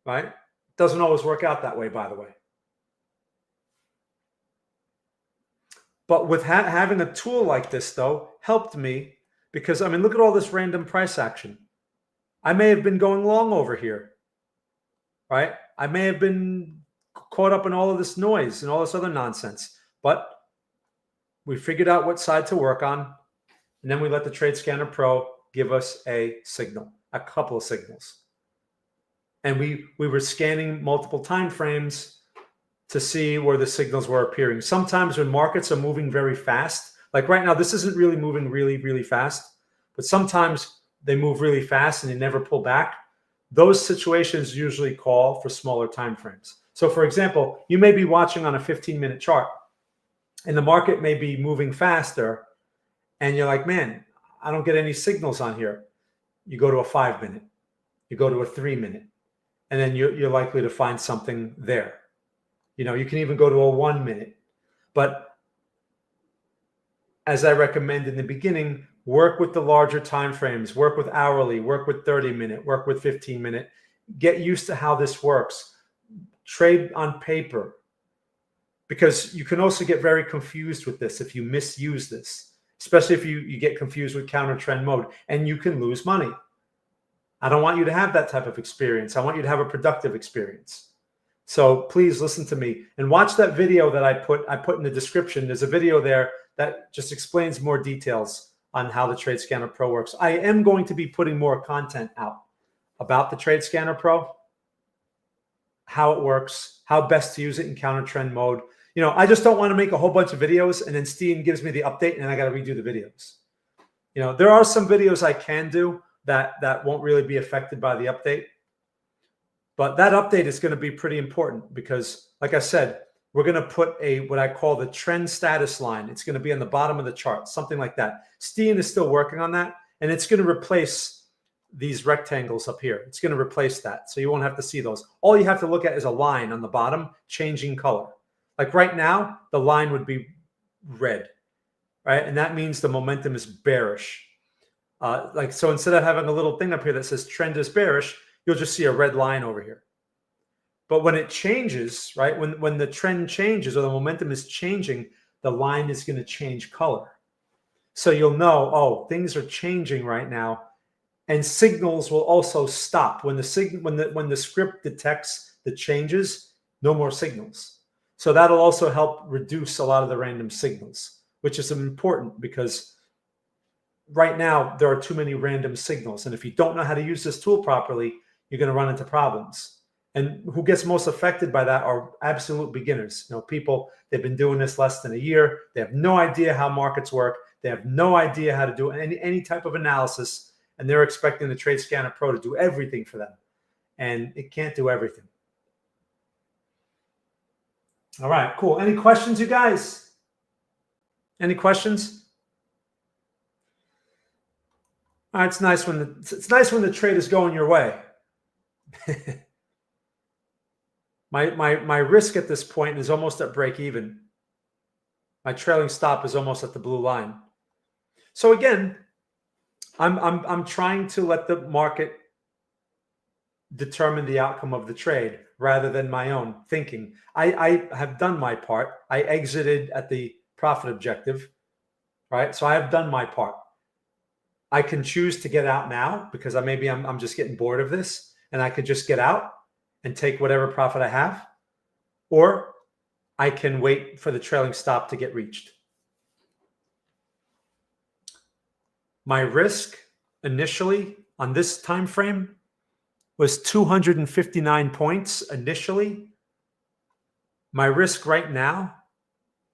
right? Doesn't always work out that way, by the way. But with having a tool like this, though, helped me because, I mean, look at all this random price action. I may have been going long over here, right? I may have been caught up in all of this noise and all this other nonsense, but we figured out what side to work on, and then we let the Trade Scanner Pro give us a signal, a couple of signals. And we were scanning multiple time frames to see where the signals were appearing. Sometimes when markets are moving very fast, like right now, this isn't really moving really, really fast, but sometimes they move really fast and they never pull back. Those situations usually call for smaller time frames. So for example, you may be watching on a 15-minute chart and the market may be moving faster and you're like, man, I don't get any signals on here. You go to a 5-minute, you go to a 3-minute, and then you're likely to find something there. You know, you can even go to a 1-minute. But as I recommend in the beginning, work with the larger time frames, work with hourly, work with 30-minute, work with 15-minute. Get used to how this works. Trade on paper, because you can also get very confused with this if you misuse this, especially if you get confused with counter trend mode, and you can lose money. I don't want you to have that type of experience. I want you to have a productive experience. So please listen to me and watch that video that I put in the description. There's a video there that just explains more details on how the Trade Scanner Pro works. I am going to be putting more content out about the Trade Scanner Pro, how it works, how best to use it in counter trend mode. You know, I just don't want to make a whole bunch of videos and then Steven gives me the update and I got to redo the videos. You know, there are some videos I can do that won't really be affected by the update. But that update is going to be pretty important because, like I said, we're going to put what I call the trend status line. It's going to be on the bottom of the chart, something like that. Steven is still working on that, and it's going to replace these rectangles up here. It's going to replace that, so you won't have to see those. All you have to look at is a line on the bottom changing color. Like right now, the line would be red, right? And that means the momentum is bearish. So instead of having a little thing up here that says trend is bearish, you'll just see a red line over here. But when it changes, right, when the trend changes or the momentum is changing, the line is going to change color. So you'll know, oh, things are changing right now. And signals will also stop. When the script detects the changes, no more signals. So that'll also help reduce a lot of the random signals, which is important because right now there are too many random signals. And if you don't know how to use this tool properly, you're going to run into problems. And who gets most affected by that are absolute beginners. You know, people, they've been doing this less than a year. They have no idea how markets work. They have no idea how to do any type of analysis. And they're expecting the Trade Scanner Pro to do everything for them. And it can't do everything. All right, cool. Any questions, you guys? Any questions? All right, it's nice when the trade is going your way. My risk at this point is almost at break even. My trailing stop is almost at the blue line. So again, I'm trying to let the market determine the outcome of the trade rather than my own thinking. I have done my part. I exited at the profit objective, right? So I have done my part. I can choose to get out now because I'm just getting bored of this, and I could just get out. and take whatever profit I have, or I can wait for the trailing stop to get reached. My risk initially on this time frame was 259 points initially. My risk right now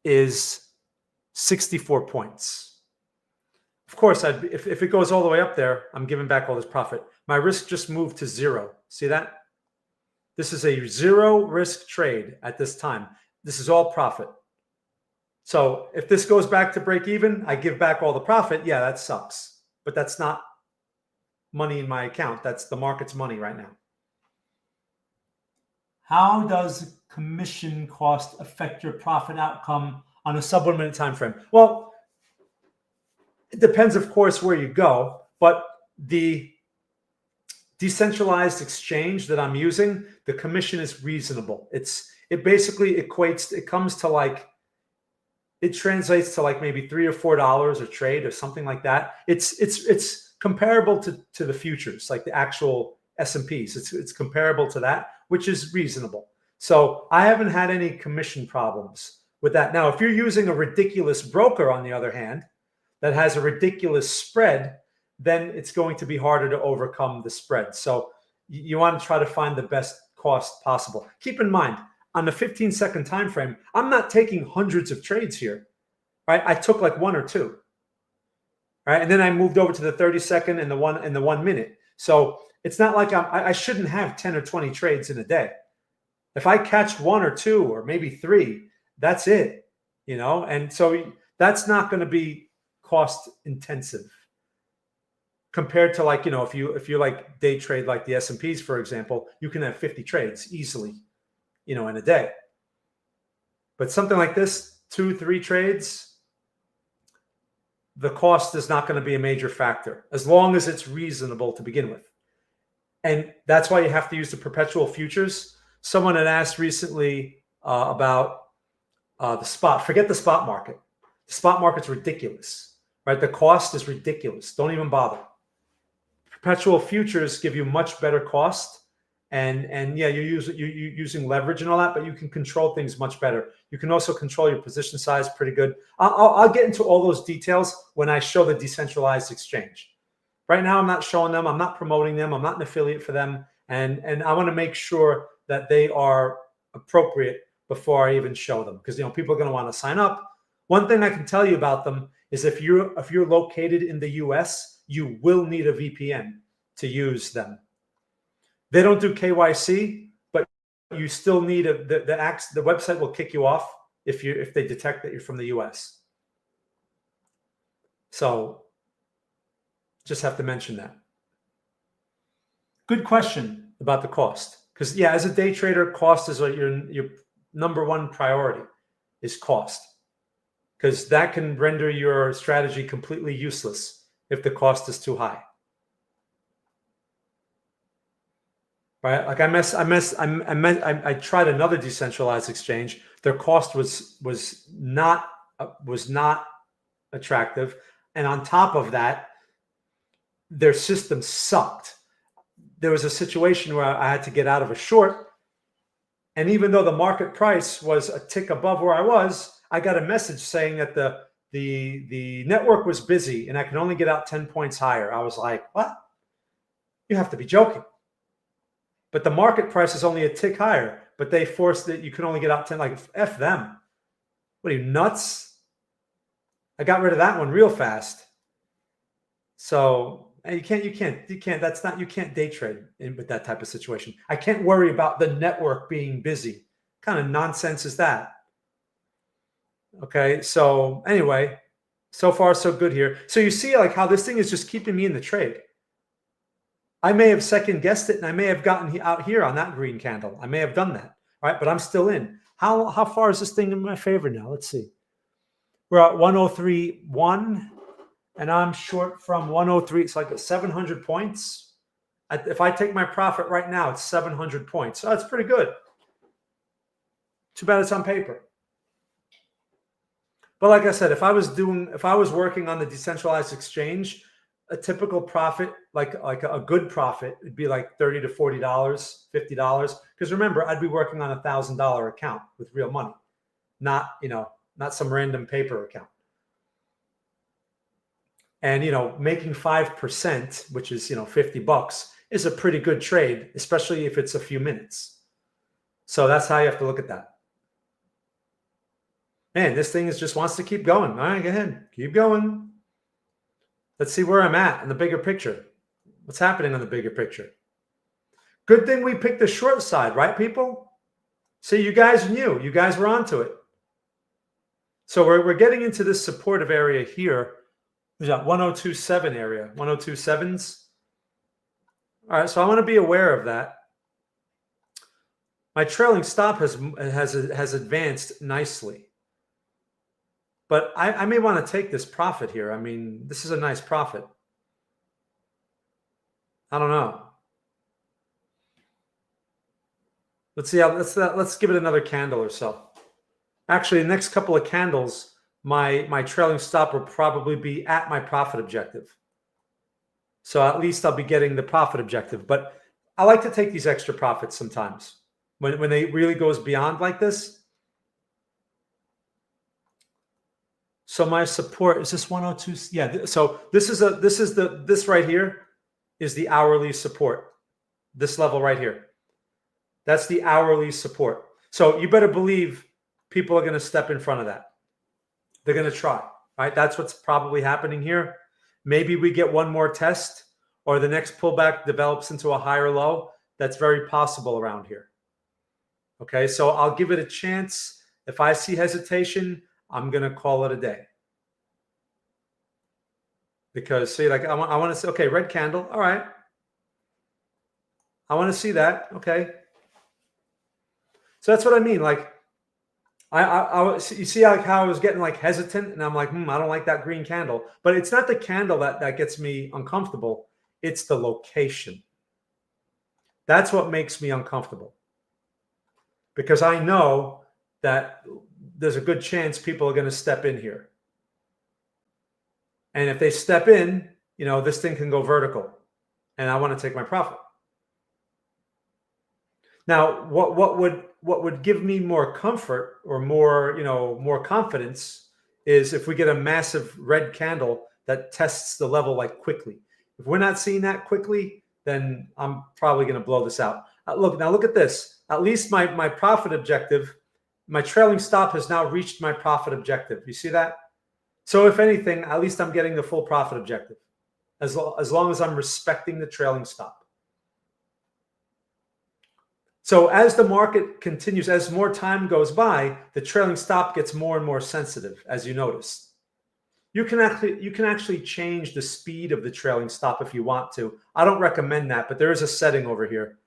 is 64 points. Of course, if it goes all the way up there, I'm giving back all this profit. My risk just moved to zero. See that? This is a zero risk trade at this time. This is all profit. So if this goes back to break even, I give back all the profit. Yeah, that sucks. But that's not money in my account. That's the market's money right now. How does commission cost affect your profit outcome on a sub 1 minute time frame? Well, it depends, of course, where you go, but the decentralized exchange that I'm using, the commission is reasonable. It basically equates, it comes to like, it translates to like maybe $3 or $4 a trade or something like that. It's comparable to the futures, like the actual S&Ps. It's comparable to that, which is reasonable. So I haven't had any commission problems with that. Now, if you're using a ridiculous broker, on the other hand, that has a ridiculous spread, then it's going to be harder to overcome the spread. So you want to try to find the best cost possible. Keep in mind, on the 15-second time frame, I'm not taking hundreds of trades here, right? I took like one or two, right? And then I moved over to the 30-second and the 1 minute. So it's not like I shouldn't have 10 or 20 trades in a day. If I catch one or two or maybe three, that's it, you know? And so that's not going to be cost intensive compared to, like, you know, if you like day trade like the S&Ps, for example, you can have 50 trades easily, you know, in a day. But something like this, 2-3 trades, the cost is not going to be a major factor as long as it's reasonable to begin with. And that's why you have to use the perpetual futures. Someone had asked recently about the spot. Forget the spot market. The spot market's ridiculous, right? The cost is ridiculous. Don't even bother. Perpetual futures give you much better cost. And yeah, you're using leverage and all that, but you can control things much better. You can also control your position size pretty good. I'll get into all those details when I show the decentralized exchange. Right now, I'm not showing them. I'm not promoting them. I'm not an affiliate for them. And I want to make sure that they are appropriate before I even show them, because, you know, people are going to want to sign up. One thing I can tell you about them is if you're located in the US, you will need a VPN to use them. They don't do KYC, but you still need the website will kick you off if they detect that you're from the US. So just have to mention that. Good question about the cost, because yeah, as a day trader, cost is your number one priority is cost, because that can render your strategy completely useless if the cost is too high. Right? Like I tried another decentralized exchange. Their cost was not attractive, and on top of that, their system sucked. There was a situation where I had to get out of a short, and even though the market price was a tick above where I was, I got a message saying that the network was busy and I could only get out 10 points higher. I was like, what? You have to be joking. But the market price is only a tick higher, but they forced that you can only get out 10. Like, F them. What are you, nuts? I got rid of that one real fast. So you can't day trade with that type of situation. I can't worry about the network being busy. What kind of nonsense is that? Okay, so anyway, so far so good here. So you see like how this thing is just keeping me in the trade. I may have second guessed it and I may have gotten out here on that green candle. I may have done that, right? But I'm still in. How far is this thing in my favor now? Let's see. We're at 103.1 and I'm short from 103. It's like 700 points. If I take my profit right now, it's 700 points. So that's pretty good. Too bad it's on paper. But like I said, if I was working on the decentralized exchange, a typical profit, like a good profit, would be like $30 to $40, $50. Because remember, I'd be working on $1,000 account with real money, not not some random paper account. And making 5%, which is $50, is a pretty good trade, especially if it's a few minutes. So that's how you have to look at that. Man, this thing just wants to keep going. All right, go ahead, keep going. Let's see where I'm at in the bigger picture. What's happening on the bigger picture? Good thing we picked the short side, right, people? See, you guys knew. You guys were onto it. So we're getting into this supportive area here. There's that 1027 area, 1027s. All right, so I want to be aware of that. My trailing stop has advanced nicely. But I may want to take this profit here. I mean, this is a nice profit. I don't know. Let's see how let's give it another candle or so. Actually, the next couple of candles, my trailing stop will probably be at my profit objective. So at least I'll be getting the profit objective. But I like to take these extra profits sometimes when they really goes beyond like this. So my support is this 102. Yeah. So this right here is the hourly support. This level right here. That's the hourly support. So you better believe people are going to step in front of that. They're going to try, right? That's what's probably happening here. Maybe we get one more test or the next pullback develops into a higher low. That's very possible around here. Okay. So I'll give it a chance. If I see hesitation, I'm going to call it a day. Because see, like I want to say, okay, red candle. All right. I want to see that. Okay. So that's what I mean. Like you see how I was getting like hesitant and I'm like, I don't like that green candle, but it's not the candle that gets me uncomfortable. It's the location. That's what makes me uncomfortable because I know that there's a good chance people are going to step in here. And if they step in, this thing can go vertical and I want to take my profit. Now, what would give me more comfort or more confidence is if we get a massive red candle that tests the level like quickly. If we're not seeing that quickly, then I'm probably going to blow this out. Look at this. At least my profit objective, my trailing stop has now reached my profit objective. You see that? So if anything, at least I'm getting the full profit objective as long as I'm respecting the trailing stop. So as the market continues, as more time goes by, the trailing stop gets more and more sensitive, as you notice. You can actually change the speed of the trailing stop if you want to. I don't recommend that, but there is a setting over here.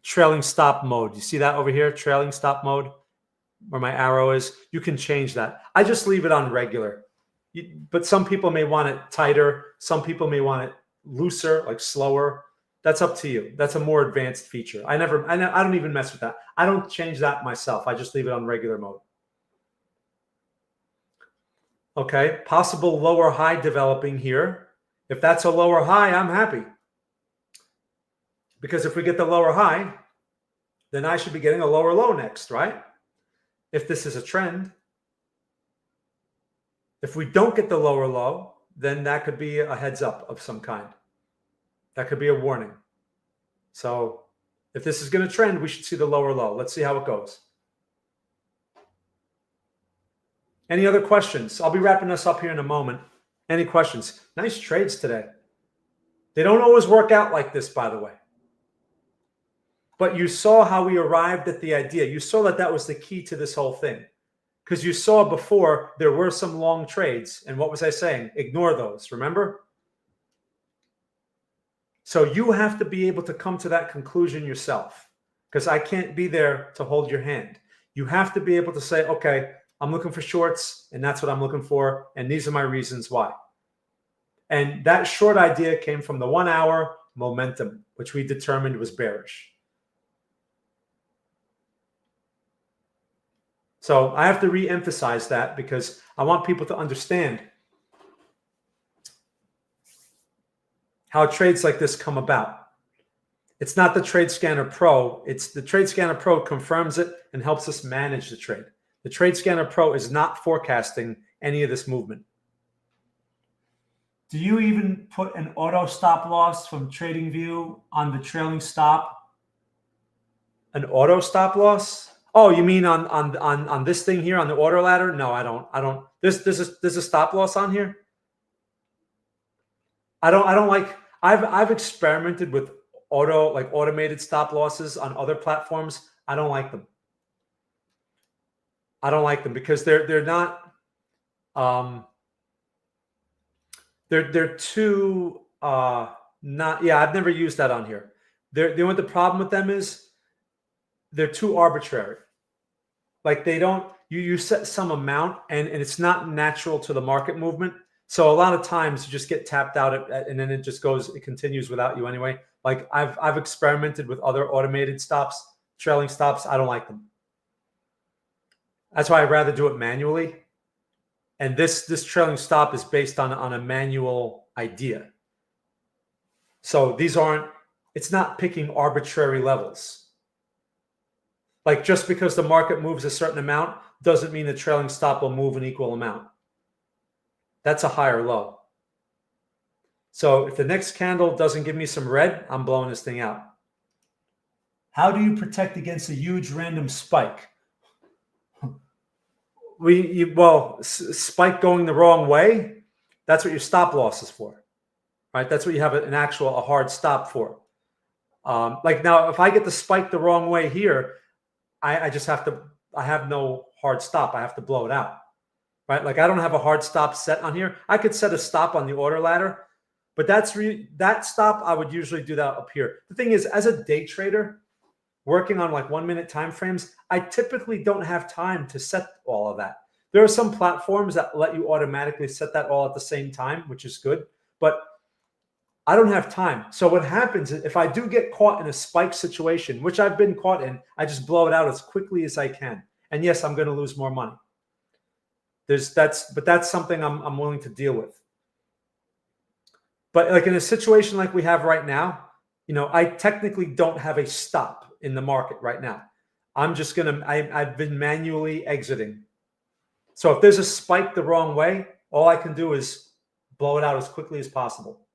Trailing stop mode. You see that over here? Trailing stop mode, where my arrow is. You can change that. I just leave it on regular. But some people may want it tighter. Some people may want it looser, like slower. That's up to you. That's a more advanced feature. I don't even mess with that. I don't change that myself. I just leave it on regular mode. Okay, possible lower high developing here. If that's a lower high, I'm happy. Because if we get the lower high, then I should be getting a lower low next, right? If this is a trend. If we don't get the lower low, then that could be a heads up of some kind. That could be a warning. So if this is going to trend, we should see the lower low. Let's see how it goes. Any other questions? I'll be wrapping this up here in a moment. Any questions? Nice trades today. They don't always work out like this, by the way. But you saw how we arrived at the idea. You saw that was the key to this whole thing. Because you saw before there were some long trades. And what was I saying? Ignore those, remember? So you have to be able to come to that conclusion yourself. Because I can't be there to hold your hand. You have to be able to say, okay, I'm looking for shorts, and that's what I'm looking for, and these are my reasons why. And that short idea came from the 1 hour momentum, which we determined was bearish. So I have to re-emphasize that because I want people to understand how trades like this come about. It's not the Trade Scanner Pro. It's the Trade Scanner Pro confirms it and helps us manage the trade. The Trade Scanner Pro is not forecasting any of this movement. Do you even put an auto stop loss from TradingView on the trailing stop? An auto stop loss? Oh, you mean on this thing here on the order ladder? No, I don't. There's a stop loss on here. I don't like. I've experimented with automated stop losses on other platforms. I don't like them. I don't like them because they're not. They're too not. Yeah, I've never used that on here. You know what the problem with them is? They're too arbitrary. Like they don't. You set some amount and it's not natural to the market movement. So a lot of times you just get tapped out and then it just goes. It continues without you anyway. Like I've experimented with other automated stops, trailing stops. I don't like them. That's why I'd rather do it manually. And this trailing stop is based on a manual idea. So these aren't. It's not picking arbitrary levels. Like just because the market moves a certain amount doesn't mean the trailing stop will move an equal amount. That's a higher low. So if the next candle doesn't give me some red, I'm blowing this thing out. How do you protect against a huge random spike? Spike going the wrong way, that's what your stop loss is for, right? That's what you have a hard stop for. Like now, if I get the spike the wrong way here, I have no hard stop. I have to blow it out, right? Like I don't have a hard stop set on here. I could set a stop on the order ladder, but that stop, I would usually do that up here. The thing is, as a day trader, working on like 1 minute time frames, I typically don't have time to set all of that. There are some platforms that let you automatically set that all at the same time, which is good, but I don't have time. So what happens is if I do get caught in a spike situation, which I've been caught in, I just blow it out as quickly as I can. And yes, I'm going to lose more money. But that's something I'm willing to deal with. But like in a situation like we have right now, I technically don't have a stop in the market right now. I've been manually exiting. So if there's a spike the wrong way, all I can do is blow it out as quickly as possible.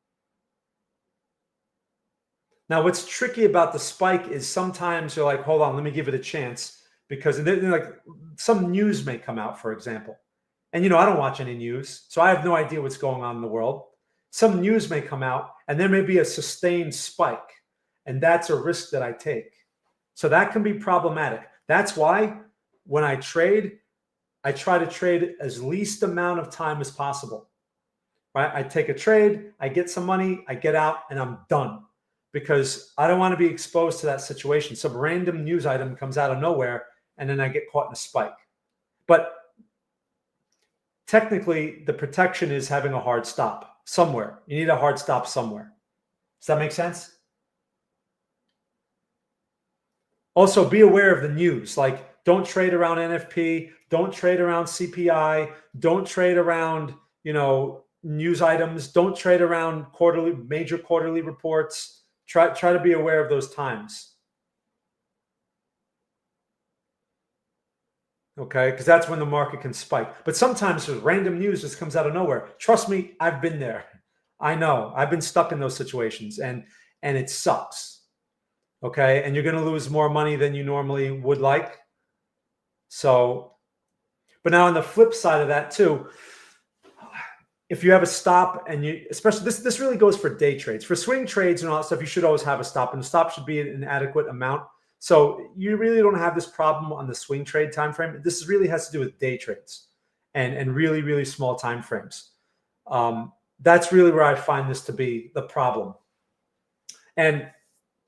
Now, what's tricky about the spike is sometimes you're like, hold on, let me give it a chance. Because then, like some news may come out, for example. And, I don't watch any news, so I have no idea what's going on in the world. Some news may come out and there may be a sustained spike. And that's a risk that I take. So that can be problematic. That's why when I trade, I try to trade as least amount of time as possible. Right? I take a trade, I get some money, I get out, and I'm done. Because I don't want to be exposed to that situation. Some random news item comes out of nowhere, and then I get caught in a spike. But technically, the protection is having a hard stop somewhere. You need a hard stop somewhere. Does that make sense? Also, be aware of the news. Like, don't trade around NFP. Don't trade around CPI. Don't trade around, news items. Don't trade around major quarterly reports. Try to be aware of those times. Okay, because that's when the market can spike. But sometimes there's random news just comes out of nowhere. Trust me, I've been there. I know. I've been stuck in those situations, and it sucks. Okay, and you're going to lose more money than you normally would like. So, but now on the flip side of that too, if you have a stop and especially this really goes for day trades. For swing trades and all that stuff, you should always have a stop, and the stop should be an adequate amount. So you really don't have this problem on the swing trade time frame. This really has to do with day trades and really, really small time frames. That's really where I find this to be the problem. And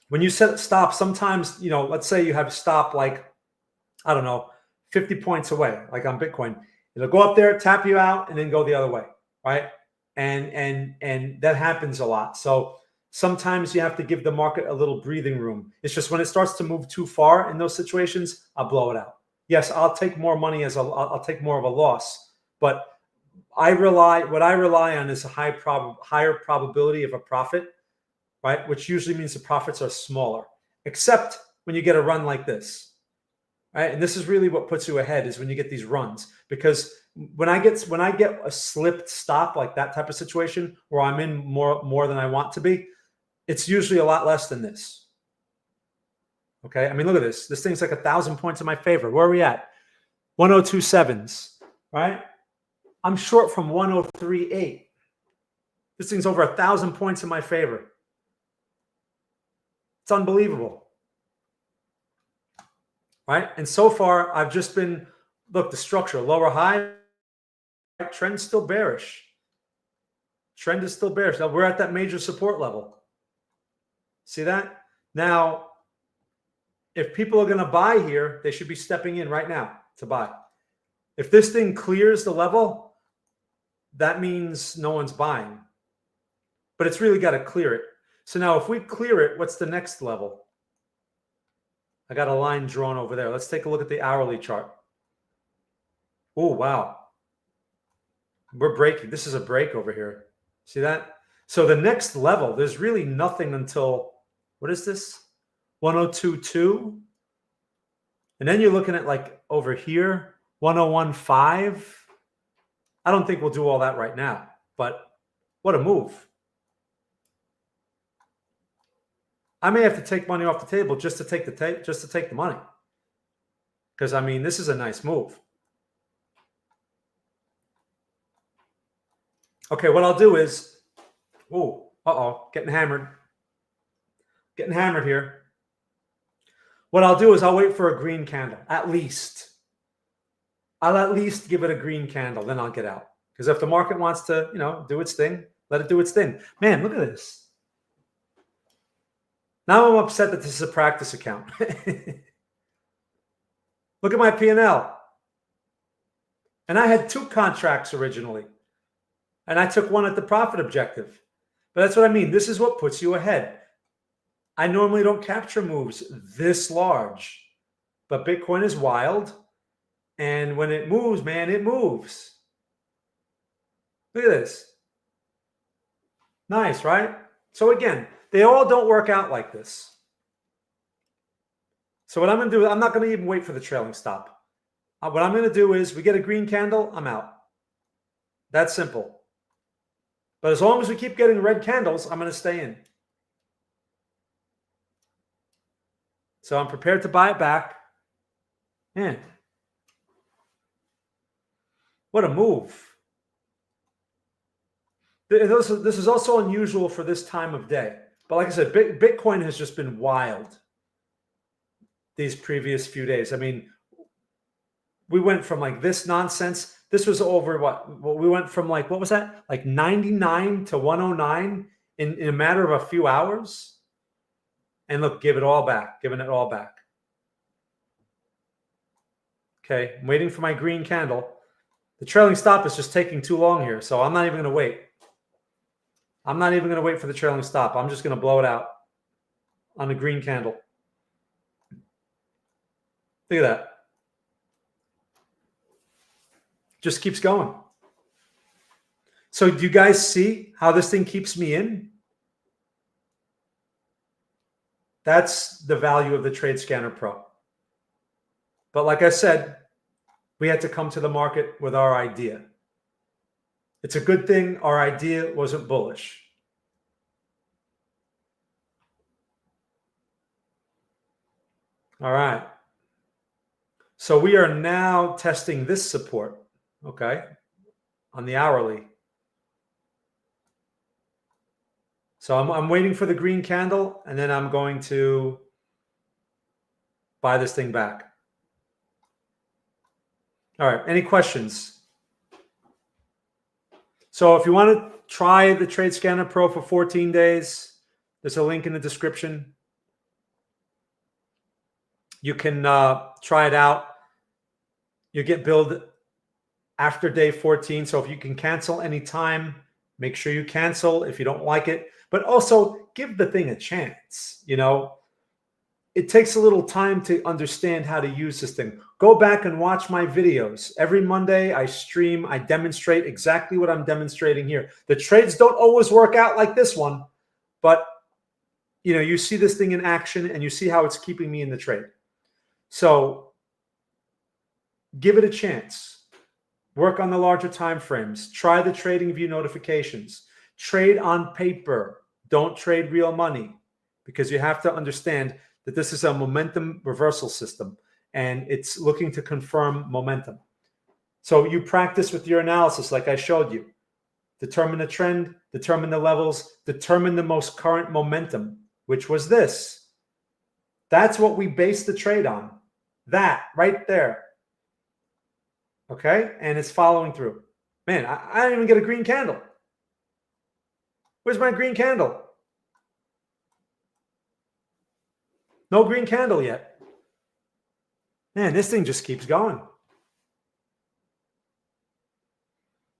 when you set stop, sometimes, let's say you have a stop like, I don't know, 50 points away, like on Bitcoin. It'll go up there, tap you out, and then go the other way, right? And that happens a lot. So sometimes you have to give the market a little breathing room. It's just when it starts to move too far in those situations, I'll blow it out. Yes, I'll take more money I'll take more of a loss, but what I rely on is a higher probability of a profit. right? Which usually means the profits are smaller, except when you get a run like this, right? And this is really what puts you ahead, is when you get these runs. Because when I get a slipped stop, like that type of situation where I'm in more than I want to be, it's usually a lot less than this. Okay, I mean, look at this. This thing's like 1,000 points in my favor. Where are we at? 102.7s, right? I'm short from 103.8. This thing's over 1,000 points in my favor. It's unbelievable, right? And so far, I've just been, look, the structure, lower high, trend's still bearish. Trend is still bearish. Now we're at that major support level. See that? Now, if people are going to buy here, they should be stepping in right now to buy. If this thing clears the level, that means no one's buying. But it's really got to clear it. So now if we clear it, what's the next level? I got a line drawn over there. Let's take a look at the hourly chart. Oh, wow. We're breaking. This is a break over here. See that? So the next level, there's really nothing until, what is this? 102.2. And then you're looking at like over here, 101.5. I don't think we'll do all that right now, but what a move. I may have to take money off the table just to take the money. Because I mean, this is a nice move. Okay, what I'll do is, getting hammered. Getting hammered here. What I'll do is I'll wait for a green candle, at least. I'll at least give it a green candle, then I'll get out. Because if the market wants to, do its thing, let it do its thing. Man, look at this. Now I'm upset that this is a practice account. Look at my P&L. And I had 2 contracts originally. And I took one at the profit objective. But that's what I mean. This is what puts you ahead. I normally don't capture moves this large. But Bitcoin is wild. And when it moves, man, it moves. Look at this. Nice, right? So again, they all don't work out like this. So what I'm going to do, I'm not going to even wait for the trailing stop. What I'm going to do is we get a green candle, I'm out. That's simple. But as long as we keep getting red candles, I'm going to stay in. So I'm prepared to buy it back. Man. What a move. This is also unusual for this time of day. But like I said, Bitcoin has just been wild these previous few days. I mean, we went from like this nonsense. This was over what? We went from like, what was that? Like 99 to 109 in a matter of a few hours. And look, giving it all back. Okay, I'm waiting for my green candle. The trailing stop is just taking too long here, so I'm not even going to wait. I'm not even going to wait for the trailing stop. I'm just going to blow it out on the green candle. Look at that. Just keeps going. So do you guys see how this thing keeps me in? That's the value of the Trade Scanner Pro. But like I said, we had to come to the market with our idea. It's a good thing our idea wasn't bullish. All right. So we are now testing this support, okay, on the hourly. So I'm waiting for the green candle, and then I'm going to buy this thing back. All right. Any questions? So if you want to try the Trade Scanner Pro for 14 days, there's a link in the description. You can try it out. You get billed after day 14. So if you can cancel anytime, make sure you cancel if you don't like it. But also give the thing a chance. It takes a little time to understand how to use this thing. Go back and watch my videos. Every Monday I stream, I demonstrate exactly what I'm demonstrating here. The trades don't always work out like this one, but you see this thing in action and you see how it's keeping me in the trade. So give it a chance. Work on the larger time frames. Try the trading view notifications. Trade on paper. Don't trade real money, because you have to understand that this is a momentum reversal system and it's looking to confirm momentum. So you practice with your analysis like I showed you. Determine the trend, determine the levels, determine the most current momentum, which was this. That's what we base the trade on. That right there. Okay? And it's following through. Man, I didn't even get a green candle. Where's my green candle? No green candle yet. Man, this thing just keeps going.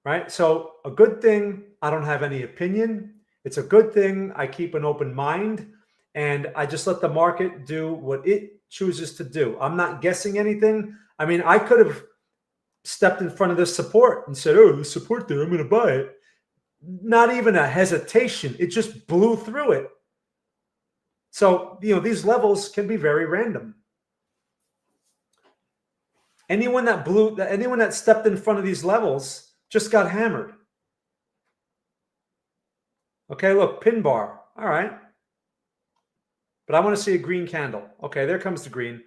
Right? So a good thing, I don't have any opinion. It's a good thing I keep an open mind and I just let the market do what it chooses to do. I'm not guessing anything. I mean, I could have stepped in front of this support and said, oh, there's support there, I'm going to buy it. Not even a hesitation. It just blew through it. So, these levels can be very random. Anyone that stepped in front of these levels just got hammered. Okay, look, pin bar. All right. But I want to see a green candle. Okay, there comes the green.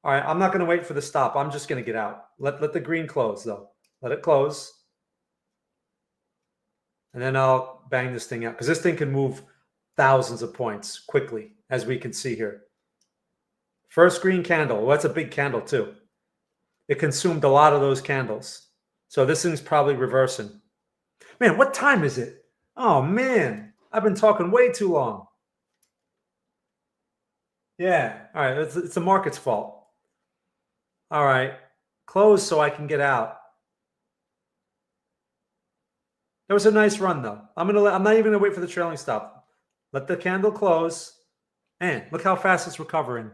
All right, I'm not going to wait for the stop. I'm just going to get out. Let the green close, though. Let it close. And then I'll bang this thing out, because this thing can move thousands of points quickly, as we can see here. First green candle. Well, that's a big candle, too. It consumed a lot of those candles. So this thing's probably reversing. Man, what time is it? Oh, man. I've been talking way too long. Yeah. All right. It's the market's fault. All right. Close so I can get out. That was a nice run, though. I'm not even gonna wait for the trailing stop. Let the candle close. And look how fast it's recovering.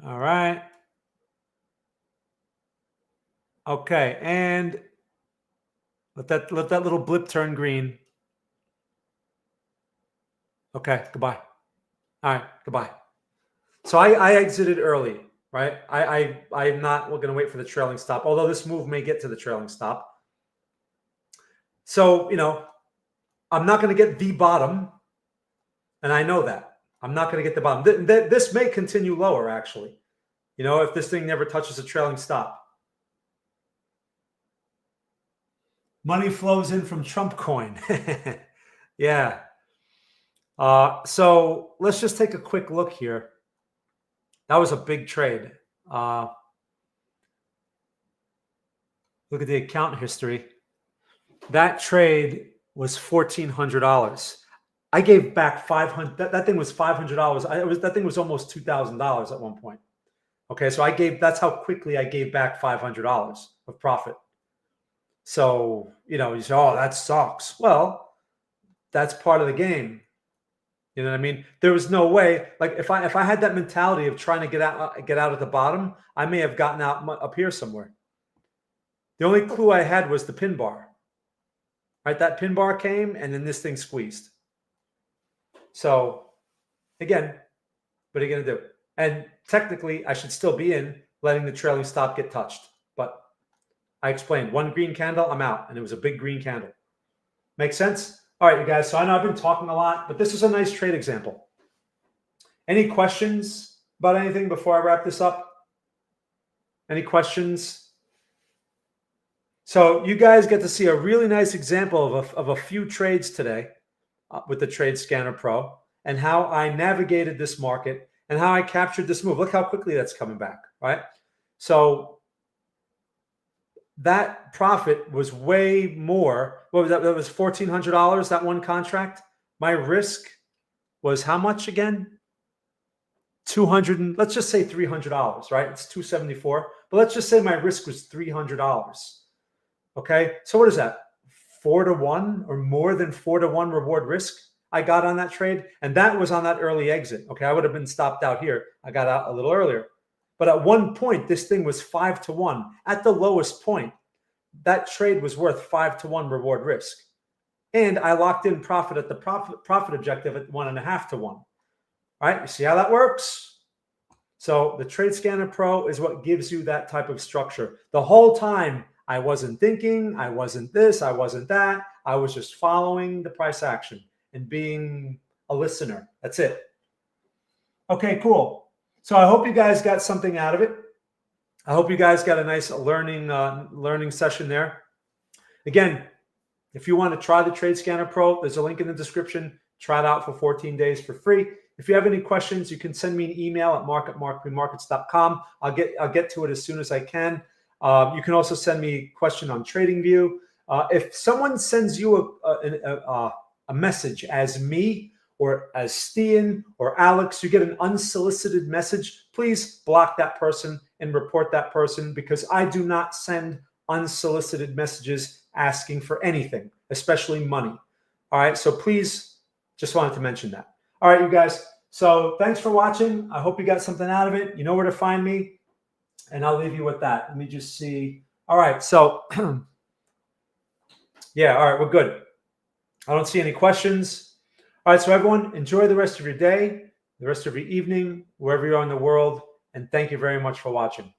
All right. Okay, and let that little blip turn green. Okay, goodbye. All right, goodbye. So I exited early, right? I'm not going to wait for the trailing stop, although this move may get to the trailing stop. So, I'm not going to get the bottom, and I know that. I'm not going to get the bottom. This may continue lower, actually, if this thing never touches a trailing stop. Money flows in from Trump coin. Yeah. So let's just take a quick look here. That was a big trade. Look at the account history. That trade was $1,400. I gave back $500. That thing was $500. That thing was almost $2,000 at one point. Okay, so that's how quickly I gave back $500 of profit. So, you say, oh, that sucks. Well, that's part of the game. You know what I mean? There was no way. Like if I had that mentality of trying to get out at the bottom, I may have gotten out up here somewhere. The only clue I had was the pin bar. Right? That pin bar came and then this thing squeezed. So again, what are you going to do? And technically, I should still be in letting the trailing stop get touched. But I explained one green candle, I'm out. And it was a big green candle. Make sense? All right, you guys. So I know I've been talking a lot, but this is a nice trade example. Any questions about anything before I wrap this up? Any questions? So you guys get to see a really nice example of a few trades today with the Trade Scanner Pro and how I navigated this market and how I captured this move. Look how quickly that's coming back, right? So that profit was way more. What was that? That was $1,400, that one contract. My risk was how much again? Let's just say $300, right? It's $274, but let's just say my risk was $300. Okay, so what is that? 4-to-1 or more than 4-to-1 reward risk I got on that trade, and that was on that early exit. Okay, I would have been stopped out here. I got out a little earlier, but at one point this thing was 5-to-1 at the lowest point. That trade was worth 5-to-1 reward risk. And I locked in profit at the profit objective at 1.5 to 1. All right, you see how that works? So the Trade Scanner Pro is what gives you that type of structure. The whole time I wasn't thinking, I wasn't this, I wasn't that. I was just following the price action and being a listener. That's it. Okay, cool. So I hope you guys got something out of it. I hope you guys got a nice learning session there. Again, if you want to try the Trade Scanner Pro, there's a link in the description. Try it out for 14 days for free. If you have any questions, you can send me an email at mark@markpremarkets.com. I'll get to it as soon as I can. You can also send me a question on TradingView. If someone sends you a message as me or as Stian or Alex, you get an unsolicited message, please block that person and report that person, because I do not send unsolicited messages asking for anything, especially money. All right, so please, just wanted to mention that. All right, you guys. So thanks for watching. I hope you got something out of it. You know where to find me, and I'll leave you with that. Let me just see. All right, so yeah, all right, we're good. I don't see any questions. All right, so everyone, enjoy the rest of your day, the rest of your evening, wherever you are in the world, and thank you very much for watching.